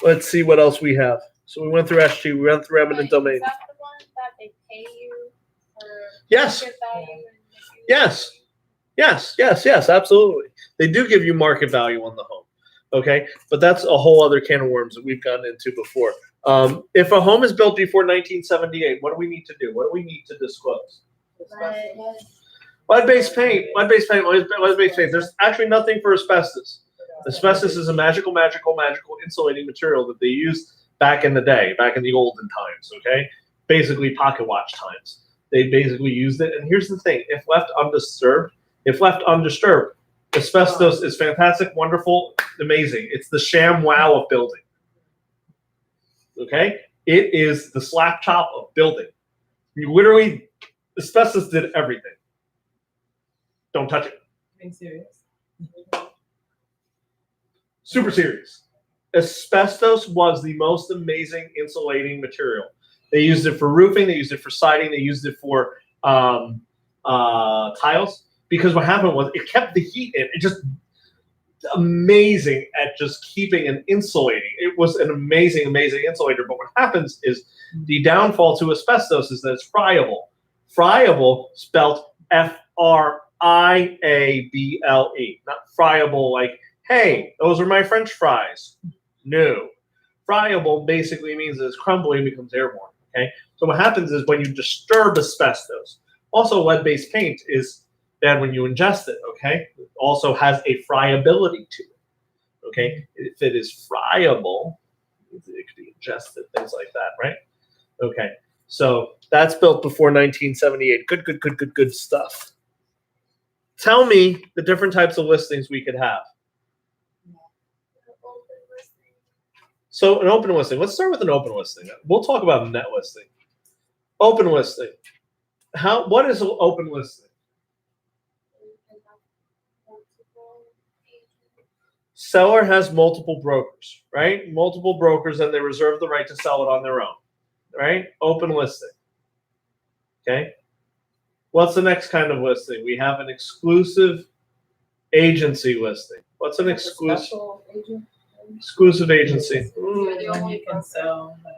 D: Let's see what else we have. So we went through escheat, we went through eminent domain.
G: Is that the one that they pay you for
D: Yes.
G: market value and
D: Yes, absolutely. They do give you market value on the home, okay? But that's a whole other can of worms that we've gotten into before. If a home is built before 1978, what do we need to do? What do we need to disclose? Lead-based paint. There's actually nothing for asbestos. Asbestos is a magical insulating material that they used back in the day, back in the olden times, okay? Basically pocket watch times. They basically used it. And here's the thing, if left undisturbed, asbestos is fantastic, wonderful, amazing. It's the sham wow of building. Okay? It is the slap chop of building. You literally, asbestos did everything. Don't touch it.
B: Being serious.
D: Super serious. Asbestos was the most amazing insulating material. They used it for roofing. They used it for siding. They used it for tiles. Because what happened was it kept the heat in. It just amazing at just keeping and insulating. It was an amazing insulator. But what happens is the downfall to asbestos is that it's friable. Friable, spelled F-R-I-A-B-L-E. Not friable like, hey, those are my French fries. No. Friable basically means that it's crumbly and becomes airborne. Okay, so what happens is when you disturb asbestos, also lead-based paint is bad when you ingest it. Okay, it also has a friability to it. Okay, if it is friable, it could be ingested, things like that, right? Okay, so that's built before 1978. Good stuff. Tell me the different types of listings we could have. So an open listing. Let's start with an open listing. We'll talk about a net listing. Open listing. What is an open listing? Seller has multiple brokers, right? Multiple brokers, and they reserve the right to sell it on their own, right? Open listing. Okay. What's the next kind of listing? We have an exclusive agency listing. What's an exclusive agency?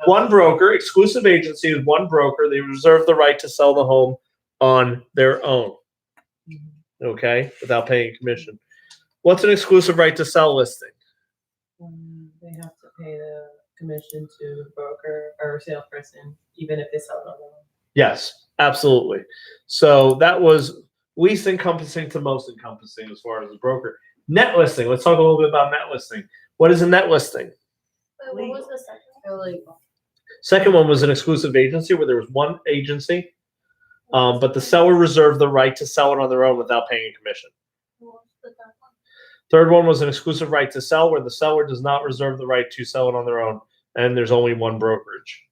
D: One broker. Exclusive agency is one broker. They reserve the right to sell the home on their own. Okay, without paying commission. What's an exclusive right to sell listing?
B: They have to pay the commission to the broker or salesperson, even if they sell it on their own.
D: Yes, absolutely. So that was least encompassing to most encompassing as far as the broker. Net listing. Let's talk a little bit about net listing. What is a net listing?
G: Wait, what was the second?
C: Illegal.
D: Second one was an exclusive agency where there was one agency, but the seller reserved the right to sell it on their own without paying a commission.
G: What was the third one?
D: Third one was an exclusive right to sell where the seller does not reserve the right to sell it on their own and there's only one brokerage.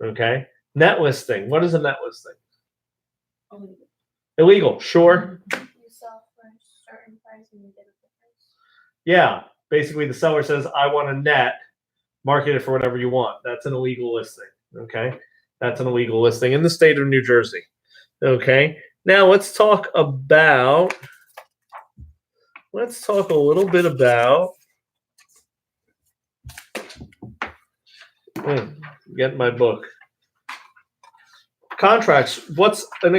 D: Okay. Net listing. What is a net listing? Illegal. Sure.
G: You sell for a certain price and you get a difference.
D: Yeah. Basically, the seller says, I want a net, market it for whatever you want. That's an illegal listing. Okay. That's an illegal listing in the state of New Jersey. Okay. Now let's talk a little bit about, get my book. Contracts. What's an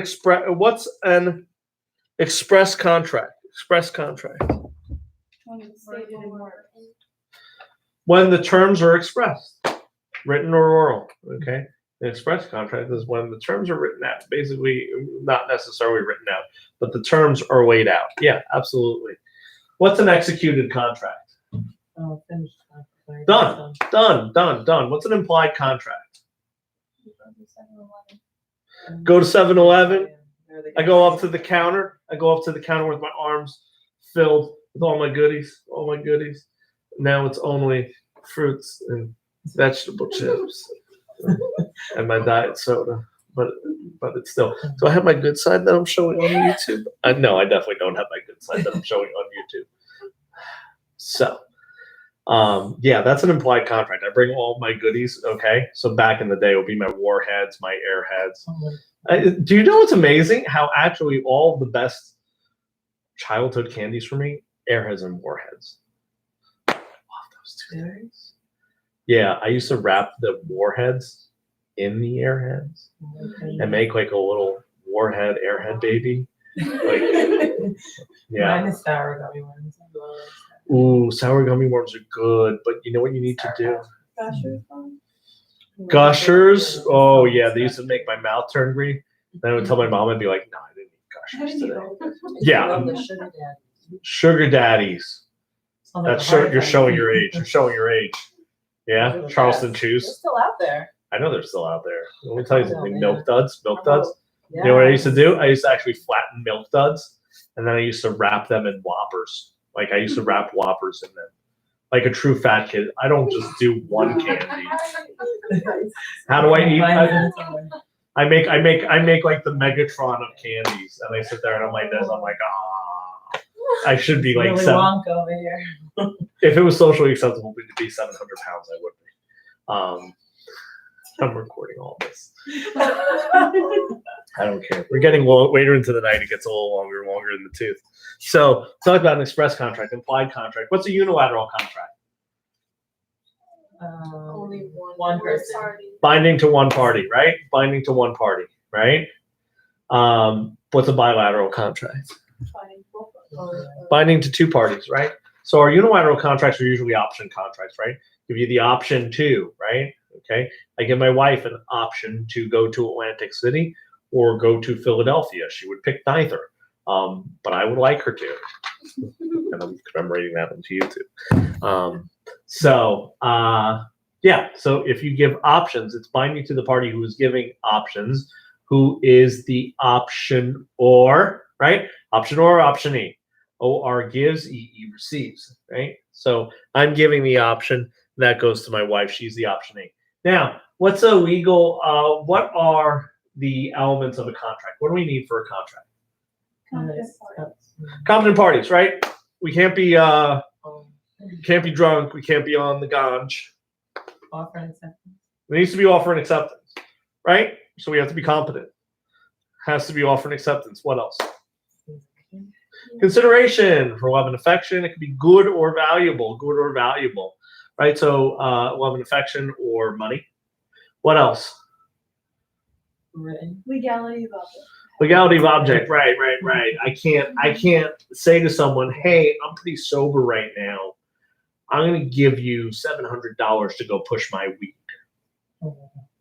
D: express contract? Express contract.
A: When it's stated in words.
D: When the terms are expressed, written or oral. Okay. An express contract is when the terms are written out. Basically, not necessarily written out, but the terms are laid out. Yeah, absolutely. What's an executed contract?
B: Oh, finished.
D: Done. What's an implied contract? Go to 7-Eleven. I go up to the counter. With my arms filled with all my goodies. Now it's only fruits and vegetable chips and my diet soda. But it's still. Do I have my good side that I'm showing on YouTube? No, I definitely don't have my good side that I'm showing on YouTube. So, yeah, that's an implied contract. I bring all my goodies. Okay, so back in the day, it would be my warheads, my airheads. Do you know what's amazing? How actually all the best childhood candies for me, airheads and warheads. I love those two things. Yeah, I used to wrap the warheads in the airheads and make like a little warhead airhead baby. Like, yeah.
B: Mine is sour gummy worms.
D: Ooh, sour gummy worms are good, but you know what you need to do?
A: Gushers.
D: Gushers. Oh yeah, they used to make my mouth turn green. Then I would tell my mom, I'd be like, "No, I didn't eat gushers today." Yeah, sugar daddies. That's you're showing your age. Yeah, Charleston chews.
C: They're still out there.
D: I know they're still out there. Let me tell you something. Milk duds. You know what I used to do? I used to actually flatten milk duds, and then I used to wrap them in Whoppers. Like I used to wrap Whoppers in them. Like a true fat kid. I don't just do one candy. How do I eat? I make like the Megatron of candies, and I sit there and I'm like this. I'm like, I should be like
B: Willy
D: 7.
B: Wonka over here.
D: If it was socially acceptable to be 700 pounds, I would be. I'm recording all this. I don't care. We're getting later into the night. It gets a little longer and longer in the tooth. So talk about an express contract, implied contract. What's a unilateral contract?
C: Only
B: one person.
D: Binding to one party, right? What's a bilateral contract? Binding to two parties, right? So our unilateral contracts are usually option contracts, right? Give you the option to, right? Okay. I give my wife an option to go to Atlantic City or go to Philadelphia. She would pick neither. But I would like her to. And I'm commemorating that onto YouTube. Yeah. So if you give options, it's binding to the party who is giving options, who is the option or, right? Option or optionee. OR gives, EE receives, right? So I'm giving the option. That goes to my wife. She's the optionee. Now, what's a legal, what are the elements of a contract? What do we need for a contract? Competent parties, right? We can't be drunk. We can't be on the ganj.
B: Offer and acceptance.
D: There needs to be offer and acceptance, right? So we have to be competent. Has to be offer and acceptance. What else? Consideration for love and affection. It could be good or valuable. Right? So love and affection or money. What else?
A: Legality of object.
D: Legality of object. Right. I can't say to someone, hey, I'm pretty sober right now. I'm going to give you $700 to go push my weed.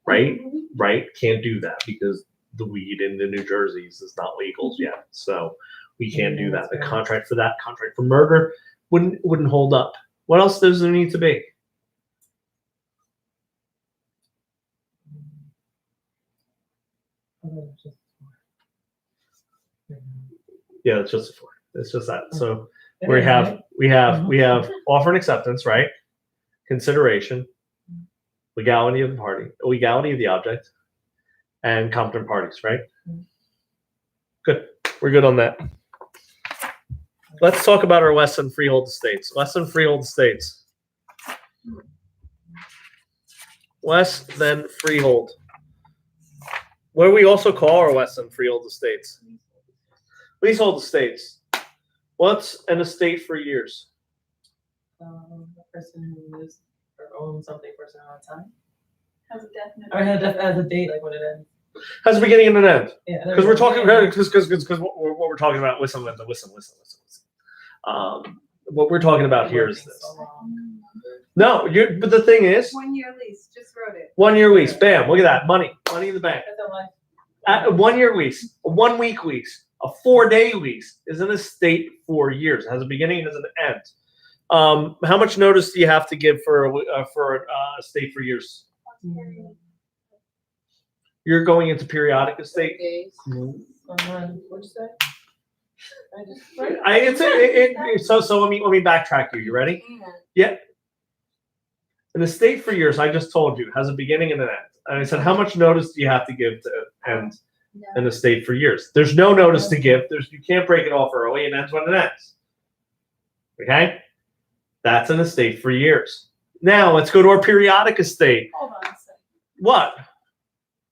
D: Right? Can't do that because the weed in the New Jersey's is not legal yet. So we can't do that. The contract for murder wouldn't hold up. What else does there need to be? Yeah, it's just that. So we have offer and acceptance, right? Consideration, legality of the party, legality of the object, and competent parties, right? Good. We're good on that. Let's talk about our less than freehold estates. Less than freehold estates. Less than freehold. What do we also call our less than freehold estates? Leasehold estates. What's an estate for years?
B: The person who lives or owns something for a certain amount of time.
A: Has a definite.
B: Or has a date, like when it ends.
D: Has a beginning and an end.
B: Yeah.
D: Because we're talking because what we're talking about. Listen. What we're talking about here is this. No, but the thing is,
F: 1 year lease, just wrote it.
D: 1 year lease. Bam! Look at that. Money in the bank.
B: That's a life.
D: A 1 year lease, a 1 week lease, a 4-day lease is an estate for years. It has a beginning and has an end. How much notice do you have to give for an estate for years? You're going into periodic estate.
C: Days.
B: What'd you say?
D: So let me backtrack you. You ready? Yeah. An estate for years, I just told you, has a beginning and an end. And I said, how much notice do you have to give to end an estate for years? There's no notice to give. You can't break it off early. It ends when it ends. Okay? That's an estate for years. Now let's go to our periodic estate.
A: Hold on a second.
D: What?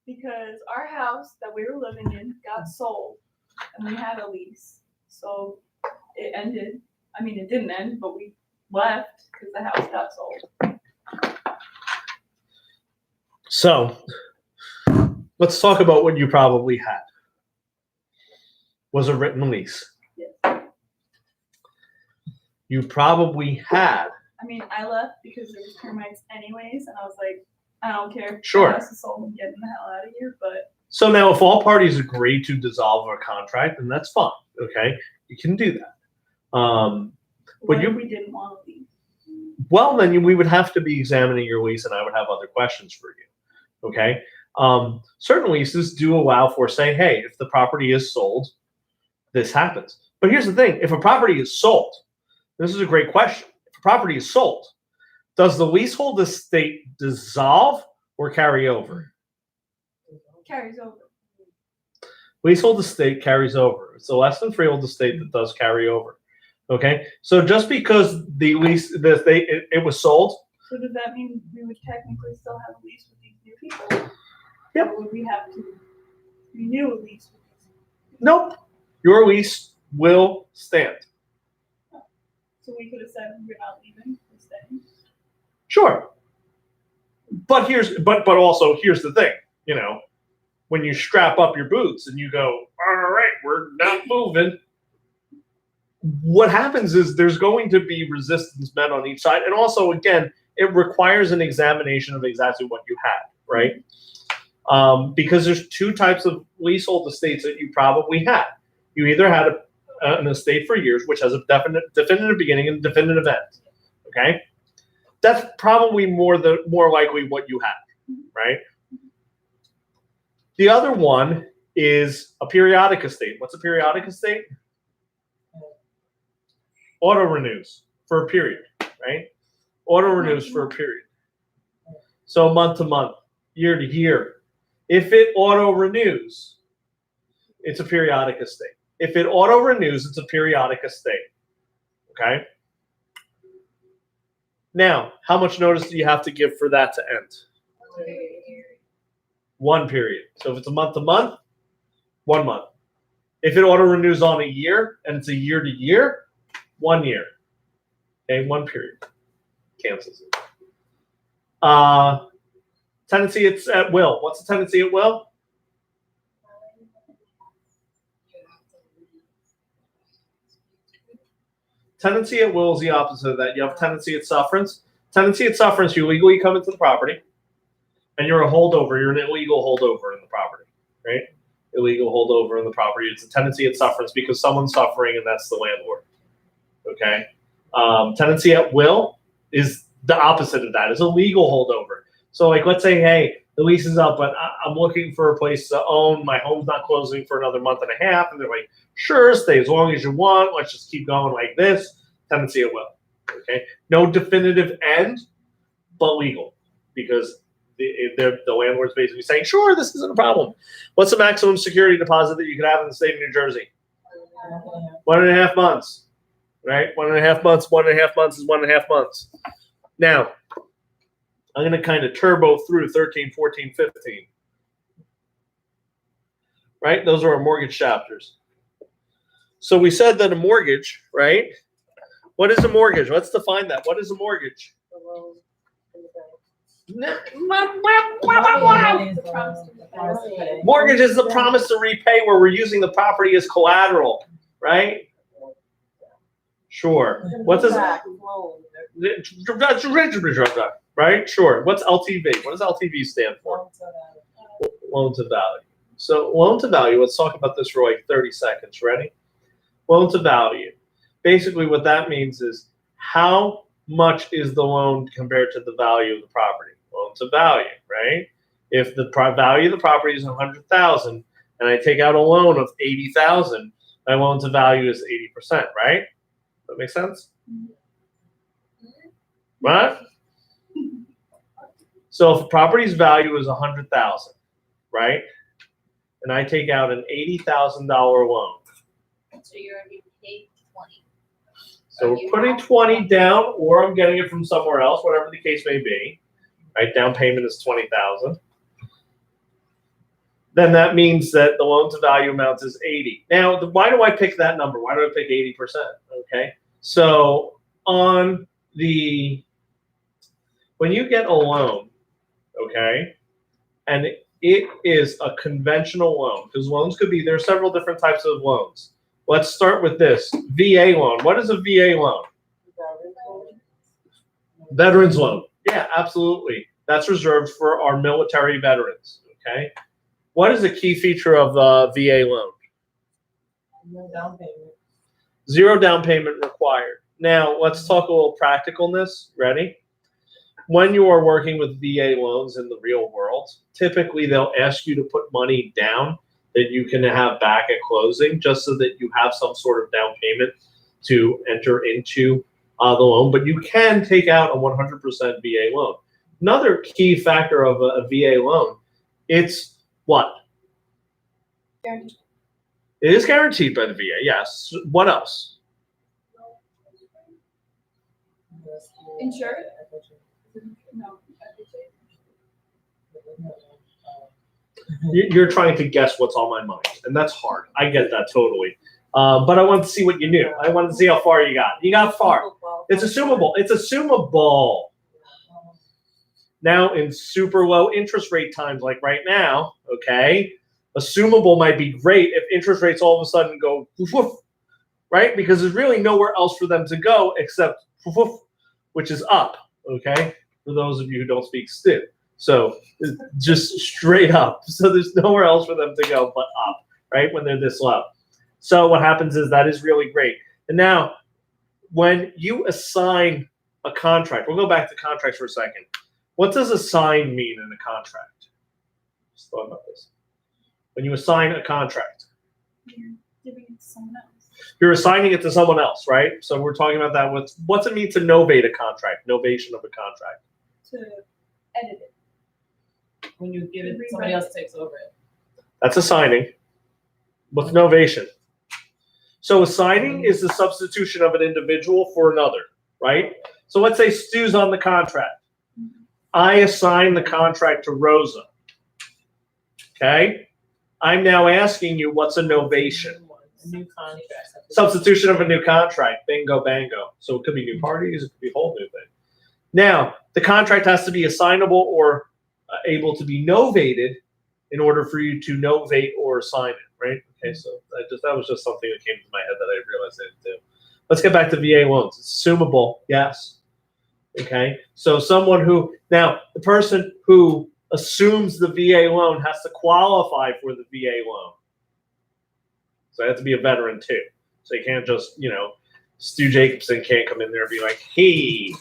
A: Because our house that we were living in got sold and we had a lease. So it ended. I mean, it didn't end, but we left because the house got sold.
D: So let's talk about what you probably had. Was a written lease.
A: Yes.
D: You probably had.
A: I mean, I left because there was termites anyways, and I was like, I don't care.
D: Sure.
A: The house is sold and getting the hell out of here, but.
D: So now if all parties agree to dissolve a contract, then that's fine. Okay? You can do that.
A: What if we didn't want to leave?
D: Well, then we would have to be examining your lease, and I would have other questions for you. Okay? Certain leases do allow for saying, hey, if the property is sold, this happens. But here's the thing. If a property is sold, this is a great question. If a property is sold, does the leasehold estate dissolve or carry over?
A: Carries over.
D: Leasehold estate carries over. It's a less than freehold estate that does carry over. Okay? So just because the lease, it was sold.
A: So does that mean we would technically still have a lease with these new people?
D: Yep.
A: Or would we have to renew a lease with these people?
D: Nope. Your lease will stand.
A: So we could have said we're not leaving, we're staying.
D: Sure. But also here's the thing, when you strap up your boots and you go, all right, we're not moving. What happens is there's going to be resistance met on each side. And also, again, it requires an examination of exactly what you had, right? Because there's two types of leasehold estates that you probably had. You either had an estate for years, which has a definitive beginning and definitive end. Okay? That's probably more likely what you have, right? The other one is a periodic estate. What's a periodic estate? Auto renews for a period, right? Auto renews for a period. So month to month, year to year. If it auto renews, it's a periodic estate. If it auto renews, it's a periodic estate. Okay? Now, how much notice do you have to give for that to end? 1 period. So if it's a month to month, 1 month. If it auto renews on a year and it's a year to year, 1 year. Okay, 1 period. Cancels it. Tenancy it's at will. What's the tenancy at will? Tenancy at will is the opposite of that. You have tenancy at sufferance. Tenancy at sufferance, you legally come into the property, and you're a holdover. You're an illegal holdover in the property, right? Illegal holdover in the property. It's a tenancy at sufferance because someone's suffering, and that's the landlord. Okay? Tenancy at will is the opposite of that. It's a legal holdover. So, like, let's say, hey, the lease is up, but I'm looking for a place to own. My home's not closing for another month and a half. And they're like, sure, stay as long as you want. Let's just keep going like this. Tenancy at will. Okay? No definitive end, but legal. Because the landlord's basically saying, sure, this isn't a problem. What's the maximum security deposit that you could have in the state of New Jersey? 1.5 months, right? 1.5 months, 1.5 months is 1.5 months. Now, I'm going to kind of turbo through 13, 14, 15. Right? Those are our mortgage chapters. So we said that a mortgage, right? What is a mortgage? Let's define that. What is a mortgage?
C: The loan in the bank.
D: Mortgage is the promise to repay where we're using the property as collateral, right? Sure. What does
C: Back, loan.
D: right? Sure. What's LTV? What does LTV stand for? Loan to value. So loan to value, let's talk about this for like 30 seconds. Ready? Loan to value. Basically what that means is how much is the loan compared to the value of the property? Loan to value, right? If the value of the property is 100,000 and I take out a loan of 80,000, my loan to value is 80%, right? That make sense? Right? So if a property's value is 100,000, right? And I take out an $80,000 loan.
G: So you're gonna be paid 20.
D: So we're putting 20 down, or I'm getting it from somewhere else, whatever the case may be. Right? Down payment is 20,000. Then that means that the loan to value amount is 80. Now, why do I pick that number? Why do I pick 80%? Okay. So when you get a loan, okay, and it is a conventional loan, because loans could be, there are several different types of loans. Let's start with this, VA loan. What is a VA loan? Veterans loan. Yeah, absolutely. That's reserved for our military veterans, okay? What is a key feature of a VA loan?
B: No down payment.
D: 0 down payment required. Now, let's talk a little practicalness. Ready? When you are working with VA loans in the real world, typically they'll ask you to put money down that you can have back at closing, just so that you have some sort of down payment to enter into the loan. But you can take out a 100% VA loan. Another key factor of a VA loan, it's what?
A: Guaranteed.
D: It is guaranteed by the VA, yes. What else?
A: Insured? No.
D: You're trying to guess what's on my mind, and that's hard. I get that totally. But I wanted to see what you knew. I wanted to see how far you got. You got far. It's assumable. It's assumable. Now, in super low interest rate times like right now, okay, assumable might be great if interest rates all of a sudden go woof, woof, right? Because there's really nowhere else for them to go except woof, woof, which is up, okay, for those of you who don't speak STU. So just straight up. So there's nowhere else for them to go but up, right, when they're this low. So what happens is that is really great. And now, when you assign a contract, we'll go back to contracts for a second. What does assign mean in a contract? Just thought about this. When you assign a contract,
A: You're giving it to someone else.
D: you're assigning it to someone else, right? So we're talking about that. What's it mean to novate a contract? Novation of a contract.
A: To edit it.
B: When you give it, somebody else takes over it.
D: That's assigning. What's novation? So assigning is the substitution of an individual for another, right? So let's say Stu's on the contract. I assign the contract to Rosa. Okay? I'm now asking you, what's a novation?
B: A new contract.
D: Substitution of a new contract. Bingo, bango. So it could be new parties. It could be a whole new thing. Now, the contract has to be assignable or able to be novated in order for you to novate or assign it, right? Okay, so that was just something that came to my head that I realized I didn't do. Let's get back to VA loans. It's assumable, yes. Okay, so someone who, now the person who assumes the VA loan has to qualify for the VA loan. So they have to be a veteran too. So you can't just, Stu Jacobson can't come in there and be like, hey,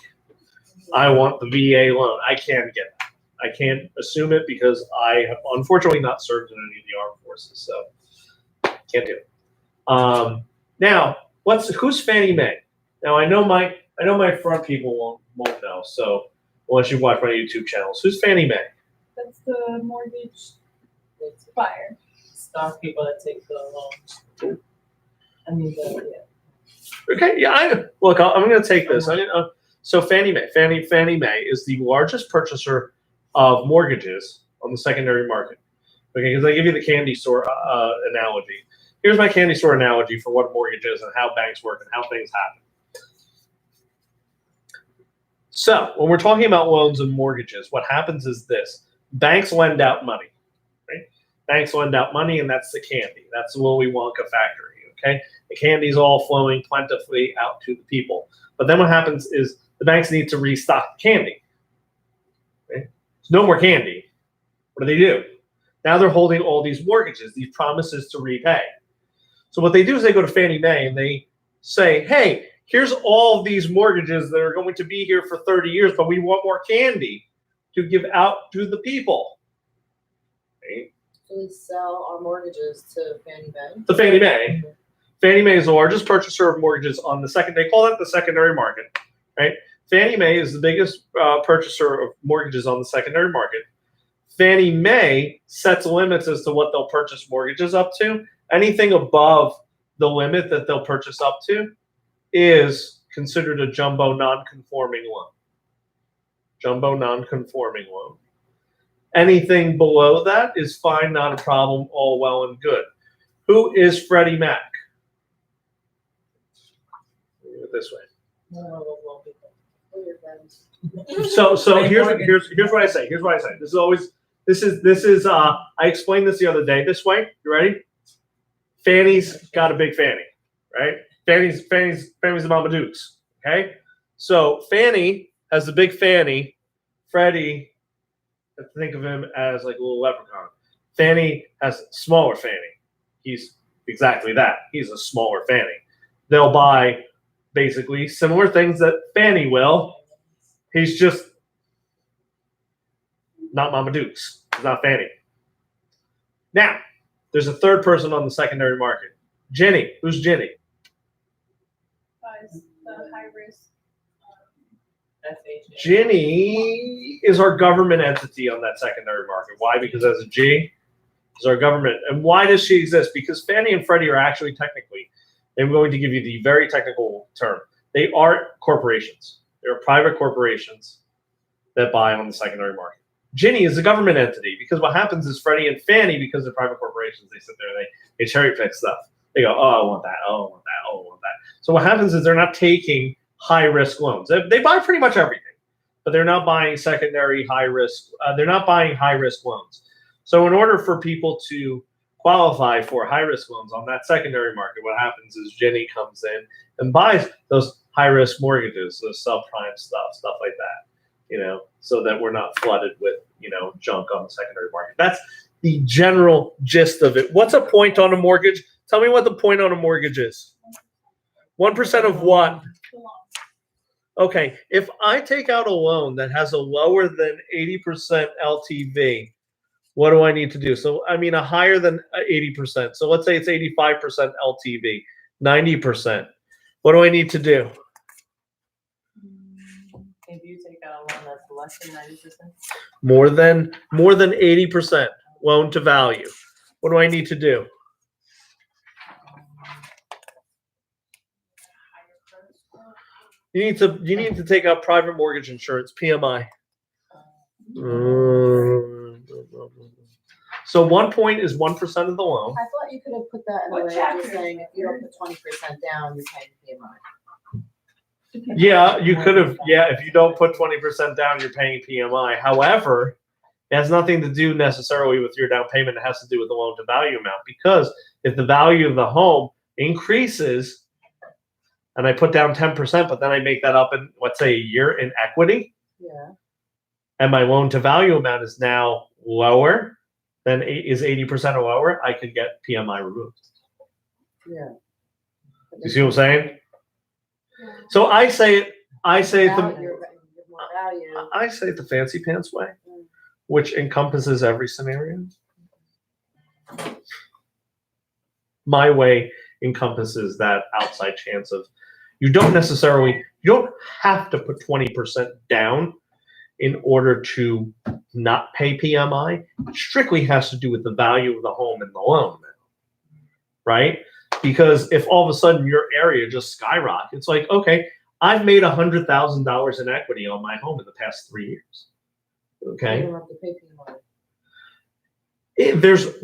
D: I want the VA loan. I can't get that. I can't assume it because I have unfortunately not served in any of the armed forces, so can't do it. Now, who's Fannie Mae? Now I know my front people won't know, so unless you watch my YouTube channels, who's Fannie Mae?
A: That's the mortgage buyer.
B: Stock people that take the loans. I mean, yeah.
D: Okay, yeah. I'm going to take this. So Fannie Mae is the largest purchaser of mortgages on the secondary market. Okay, because I give you the candy store analogy. Here's my candy store analogy for what a mortgage is and how banks work and how things happen. So when we're talking about loans and mortgages, what happens is this: banks lend out money, right? Banks lend out money, and that's the candy. That's the Willy Wonka factory. Okay, the candy's all flowing plentifully out to the people. But then what happens is the banks need to restock the candy. Right? There's no more candy. What do? Now they're holding all these mortgages, these promises to repay. So what they do is they go to Fannie Mae and they say, hey, here's all of these mortgages that are going to be here for 30 years, but we want more candy to give out to the people. Right?
C: So we sell our mortgages to Fannie Mae.
D: To Fannie Mae. Fannie Mae is the largest purchaser of mortgages on the they call that the secondary market, right? Fannie Mae is the biggest purchaser of mortgages on the secondary market. Fannie Mae sets limits as to what they'll purchase mortgages up to. Anything above the limit that they'll purchase up to is considered a jumbo non-conforming loan. Jumbo non-conforming loan. Anything below that is fine, not a problem, all well and good. Who is Freddie Mac? This way. So here's what I say. Here's what I say. This is I explained this the other day. This way. You ready? Fannie's got a big Fannie, right? Fannie's the Mama Dukes. Okay. So Fannie has the big Fannie. Freddie, think of him as like a little leprechaun. Fannie has smaller Fannie. He's exactly that. He's a smaller Fannie. They'll buy basically similar things that Fannie will. He's just not Mama Dukes. He's not Fannie. Now, there's a third person on the secondary market. Jenny. Who's Jenny?
A: Buys the high risk.
D: Jenny is our government entity on that secondary market. Why? Because as a G, is our government. And why does she exist? Because Fannie and Freddie are actually technically, I'm going to give you the very technical term. They are corporations. They're private corporations that buy on the secondary market. Ginnie is a government entity because what happens is Freddie and Fannie, because they're private corporations, they sit there and they cherry pick stuff. They go, oh, I want that. Oh, I want that. Oh, I want that. So what happens is they're not taking high risk loans. They buy pretty much everything, but they're not buying secondary high risk. They're not buying high risk loans. So in order for people to qualify for high risk loans on that secondary market, what happens is Jenny comes in and buys those high risk mortgages, those subprime stuff like that, so that we're not flooded with, junk on the secondary market. That's the general gist of it. What's a point on a mortgage? Tell me what the point on a mortgage is. 1% of what? Okay, if I take out a loan that has a lower than 80% LTV, what do I need to do? So, a higher than 80%. So let's say it's 85% LTV, 90%. What do I need to do?
B: If you take out a loan that's less than 90%?
D: More than 80% loan to value. What do I need to do? You need to take out private mortgage insurance, PMI. So 1 point is 1% of the loan.
C: I thought you could have put that in a
A: What
C: way of
A: chapter?
C: just saying if you don't put 20% down, you're paying PMI.
D: Yeah, you could have. Yeah, if you don't put 20% down, you're paying PMI. However, it has nothing to do necessarily with your down payment. It has to do with the loan to value amount. Because if the value of the home increases, and I put down 10%, but then I make that up in, let's say, a year in equity,
C: Yeah.
D: and my loan to value amount is now lower than is 80% or lower, I could get PMI removed.
C: Yeah.
D: You see what I'm saying? So I say it
C: You're more value.
D: I say it the fancy pants way, which encompasses every scenario. My way encompasses that outside chance of you don't have to put 20% down in order to not pay PMI, it strictly has to do with the value of the home and the loan, right? Because if all of a sudden your area just skyrockets, it's like, okay, I've made $100,000 in equity on my home in the past 3 years. Okay.
C: You don't have to pay PMI.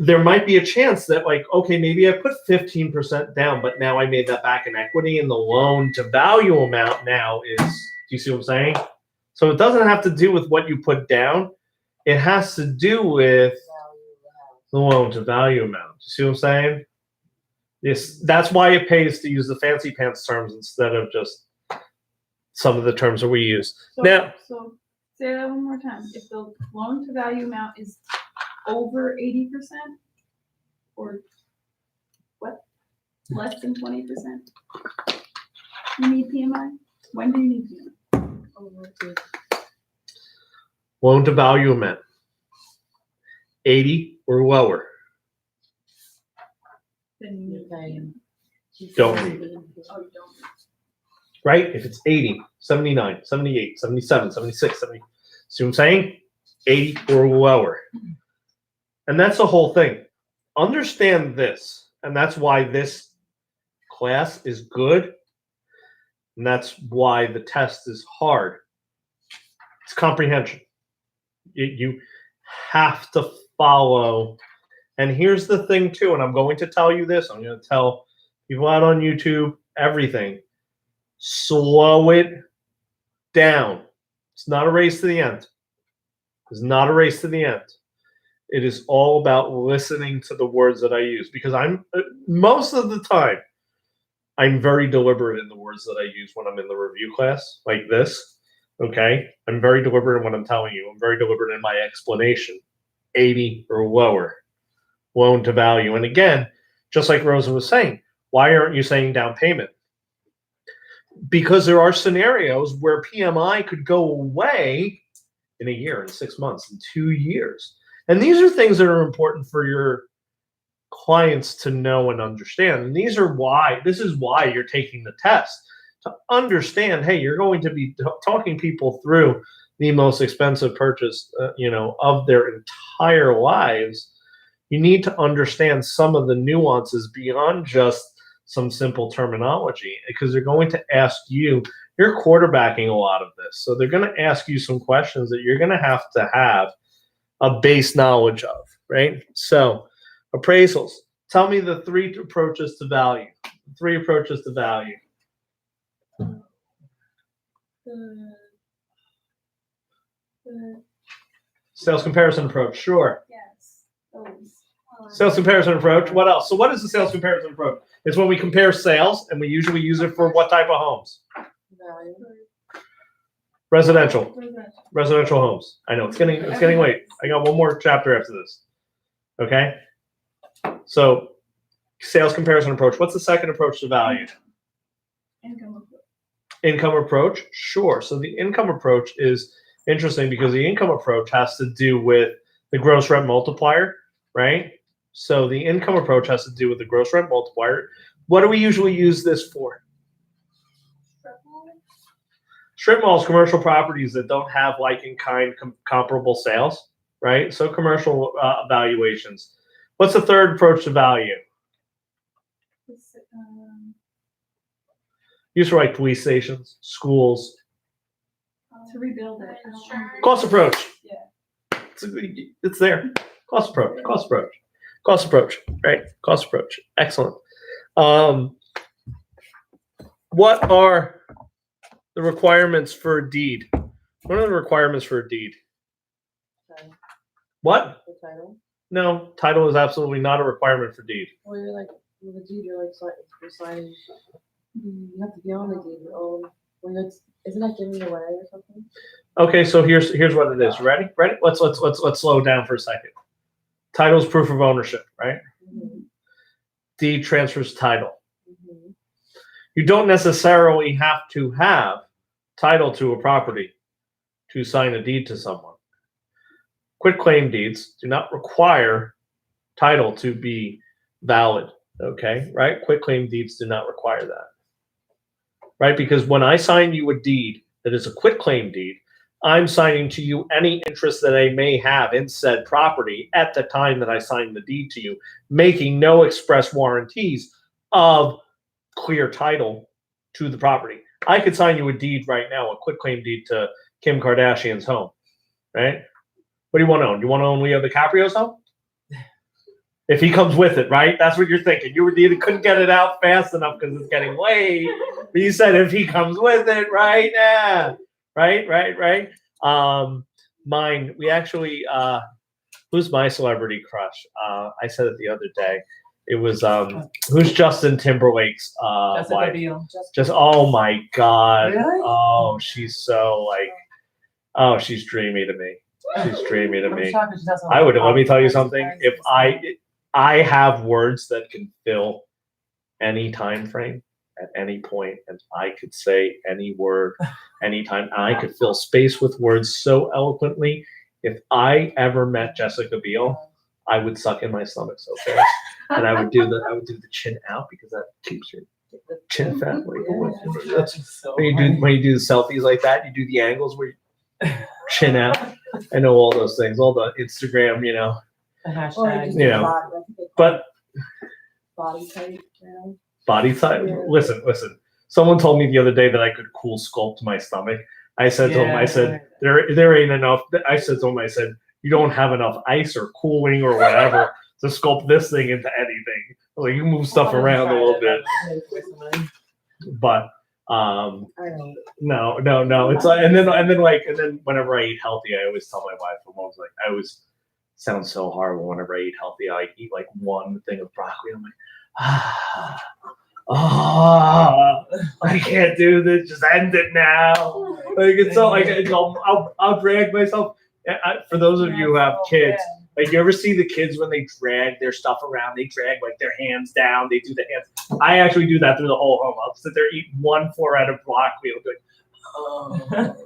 D: There might be a chance that, like, okay, maybe I put 15% down, but now I made that back in equity, and the loan to value amount now is, do you see what I'm saying? So it doesn't have to do with what you put down. It has to do with the loan to value amount. You see what I'm saying? Yes, that's why it pays to use the fancy pants terms instead of just some of the terms that we use.
A: So,
D: Now,
A: so say that one more time. If the loan to value amount is over 80%, or what? Less than 20%? You need PMI? When do you need PMI?
D: loan to value amount, 80 or lower.
A: Then you need
C: Okay.
D: Don't need.
A: Oh, you don't.
D: Right? If it's 80, 79, 78, 77, 76, 70, see what I'm saying? 80 or lower. And that's the whole thing. Understand this, and that's why this class is good, and that's why the test is hard. It's comprehension. You have to follow. And here's the thing, too, and I'm going to tell you this. I'm going to tell people out on YouTube, everything. Slow it down. It's not a race to the end. It's not a race to the end. It is all about listening to the words that I use, because most of the time, I'm very deliberate in the words that I use when I'm in the review class, like this. Okay? I'm very deliberate in what I'm telling you. I'm very deliberate in my explanation. 80 or lower. Loan to value. And again, just like Rosa was saying, why aren't you saying down payment? Because there are scenarios where PMI could go away in a year, in 6 months, in 2 years. And these are things that are important for your clients to know and understand. And this is why you're taking the test, to understand, hey, you're going to be talking people through the most expensive purchase, of their entire lives. You need to understand some of the nuances beyond just some simple terminology, because they're going to ask you, you're quarterbacking a lot of this. So they're going to ask you some questions that you're going to have a base knowledge of, right? So appraisals. Tell me the 3 approaches to value. 3 approaches to value. Sales comparison approach. Sure.
A: Yes. Those.
D: Sales comparison approach. What else? So what is the sales comparison approach? It's when we compare sales, and we usually use it for what type of homes?
C: Value.
D: Residential homes. I know it's getting late. I got one more chapter after this. Okay. So sales comparison approach. What's the second approach to value? Income approach. Sure. So the income approach is interesting, because the income approach has to do with the gross rent multiplier, right? So the income approach has to do with the gross rent multiplier. What do we usually use this for? Strip malls, commercial properties that don't have like-in-kind comparable sales, right? So commercial valuations. What's the third approach to value? Use for like police stations, schools.
A: To rebuild it.
D: Cost approach.
A: Yeah.
D: It's there. Cost approach. Cost approach. Cost approach. Right. Cost approach. Excellent. What are the requirements for a deed? What are the requirements for a deed?
C: Okay.
D: What?
C: The title.
D: No, title is absolutely not a requirement for deed.
C: Well, you're like, with the deed, you're signing. You have to be on the deed. Isn't that giving it away or something?
D: Okay, so here's what it is. Ready? Ready? Let's slow down for a second. Title is proof of ownership, right?
C: Mm-hmm.
D: Deed transfers title.
C: Mm-hmm.
D: You don't necessarily have to have title to a property to sign a deed to someone. Quitclaim deeds do not require title to be valid, okay? Right? Quitclaim deeds do not require that. Right? Because when I sign you a deed that is a quitclaim deed, I'm signing to you any interest that I may have in said property at the time that I sign the deed to you, making no express warranties of clear title to the property. I could sign you a deed right now, a quitclaim deed to Kim Kardashian's home, right? What do you want to own? You want to own Leo DiCaprio's home? If he comes with it, right? That's what you're thinking. You couldn't get it out fast enough because it's getting late. But you said if he comes with it, right? Yeah. Right. Mine, we actually, who's my celebrity crush? I said it the other day. It was, who's Justin Timberlake's
B: Jessica
D: wife?
B: Biel.
D: Just, oh my God.
B: Really?
D: Oh, she's so like, oh, she's dreamy to me. She's dreamy to
B: I'm
D: me.
B: shocked that she doesn't
D: I would,
B: like
D: let me tell you
B: Oscars.
D: something. If I have words that can fill any time frame at any point, and I could say any word anytime. I could fill space with words so eloquently. If I ever met Jessica Biel, I would suck in my stomach so fast, and I would do the chin out because that keeps your chin fat. That's
B: So
D: when you do the selfies like that. You do the angles where you chin out. I know all those things, all the Instagram,
B: the hashtag.
D: You know, but
E: Body type, you know?
D: body type.
E: Yeah.
D: Listen. Someone told me the other day that I could cool sculpt my stomach. I said to him, I said, there ain't enough. I said to him, I said, you don't have enough ice or cooling or whatever to sculpt this thing into anything. Like you move stuff around a little bit, but
E: I know.
D: no. It's like, and then whenever I eat healthy, I always tell my wife, I'm always like, I always sound so horrible whenever I eat healthy. I eat like one thing of broccoli. I'm like, I can't do this. Just end it now. Like it's so like I'll drag myself. For those of you who have kids, like you ever see the kids when they drag their stuff around? They drag like their hands down. They do the hands. I actually do that through the whole home. I'll sit there, eat one forehead of broccoli. I'll be like, oh.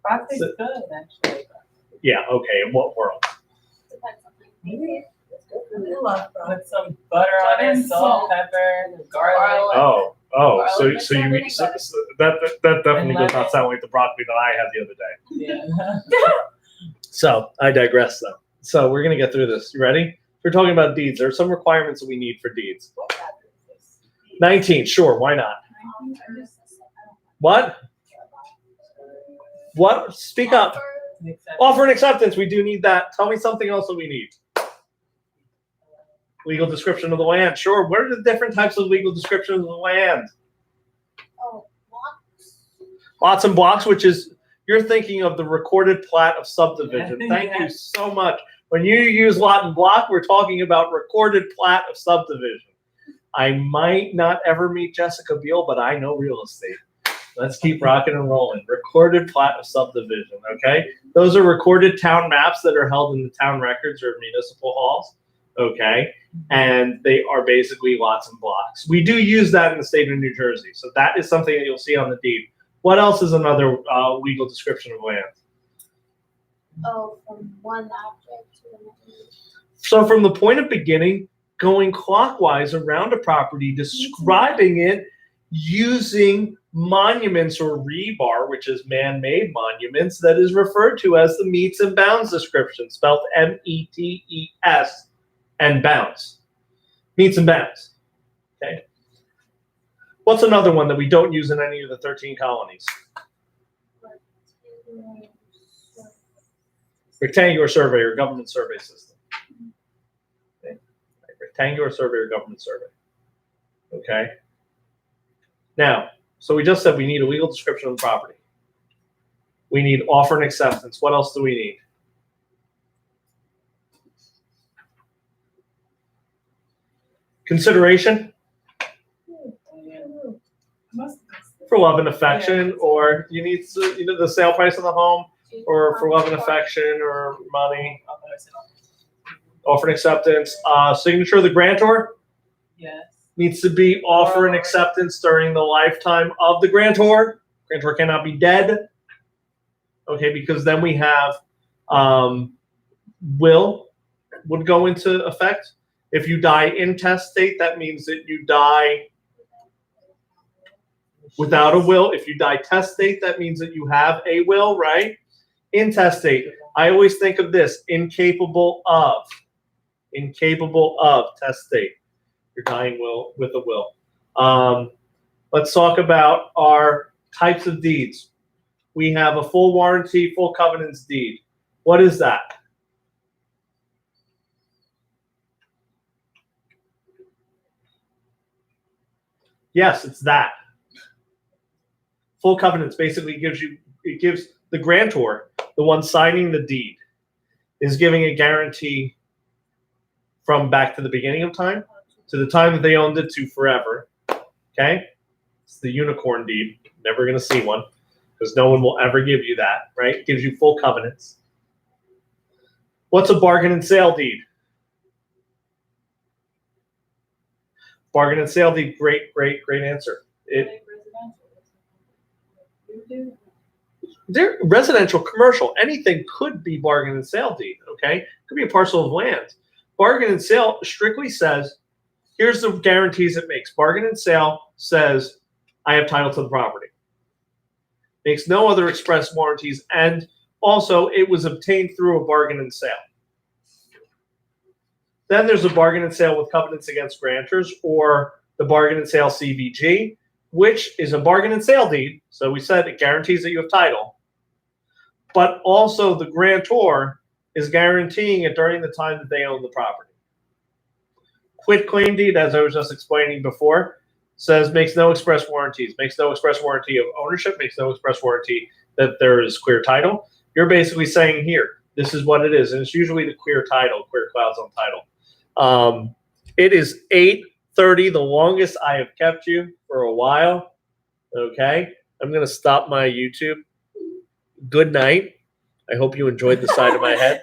B: Broccoli's good, actually.
D: Yeah. Okay. In what world?
G: Depends on
B: Maybe.
F: I love broccoli.
B: Put some butter on it, salt, pepper, garlic.
D: Oh. So you mean so that definitely does not sound like the broccoli that I had the other day.
B: Yeah.
D: So I digress though. So we're gonna get through this. You ready? We're talking about deeds. There are some requirements that we need for deeds. 19, sure, why not? What? What? Speak up. Offer and acceptance. We do need that. Tell me something else that we need. Legal description of the land. Sure. What are the different types of legal descriptions of the land?
G: Oh, blocks.
D: Lots and blocks, which is you're thinking of the recorded plat of subdivision. Thank you so much. When you use lot and block, we're talking about recorded plat of subdivision. I might not ever meet Jessica Biel, but I know real estate. Let's keep rocking and rolling. Recorded plat of subdivision, okay? Those are recorded town maps that are held in the town records or municipal halls, okay? And they are basically lots and blocks. We do use that in the state of New Jersey, so that is something that you'll see on the deed. What else is another legal description of land?
G: Oh, from one object to another.
D: So from the point of beginning, going clockwise around a property, describing it using monuments or rebar, which is man-made monuments, that is referred to as the meets and bounds description, spelled M-E-T-E-S and bounds. Meets and bounds. Okay. What's another one that we don't use in any of the 13 colonies? Rectangular survey or government survey system. Okay. Rectangular survey or government survey. Okay. Now, so we just said we need a legal description of the property. We need offer and acceptance. What else do we need? Consideration for love and affection, or you need the sale price of the home, or for love and affection, or money. Offer and acceptance. Signature of the grantor.
B: Yes.
D: Needs to be offer and acceptance during the lifetime of the grantor. Grantor cannot be dead. Okay, because then we have will would go into effect. If you die intestate, that means that you die Without a will, if you die testate, that means that you have a will, right? Intestate, I always think of this, incapable of testate. You're dying will with a will. Let's talk about our types of deeds. We have a full warranty, full covenants deed. What is that? Yes, it's that. Full covenants basically gives the grantor, the one signing the deed, is giving a guarantee from back to the beginning of time to the time that they owned it to forever. Okay? It's the unicorn deed. Never going to see one because no one will ever give you that, right? It gives you full covenants. What's a bargain and sale deed? Bargain and sale deed, great answer. They're residential, commercial, anything could be bargain and sale deed, okay? It could be a parcel of land. Bargain and sale strictly says, here's the guarantees it makes. Bargain and sale says, I have title to the property. Makes no other express warranties, and also it was obtained through a bargain and sale. Then there's a bargain and sale with covenants against grantors, or the bargain and sale CBG, which is a bargain and sale deed. So we said it guarantees that you have title, but also the grantor is guaranteeing it during the time that they own the property. Quitclaim deed, as I was just explaining before, says makes no express warranties, makes no express warranty of ownership, makes no express warranty that there is clear title. You're basically saying here, this is what it is, and it's usually the clear title, clear clouds on title. It is 8:30, the longest I have kept you for a while. Okay, I'm gonna stop my YouTube. Good night. I hope you enjoyed the side of my head.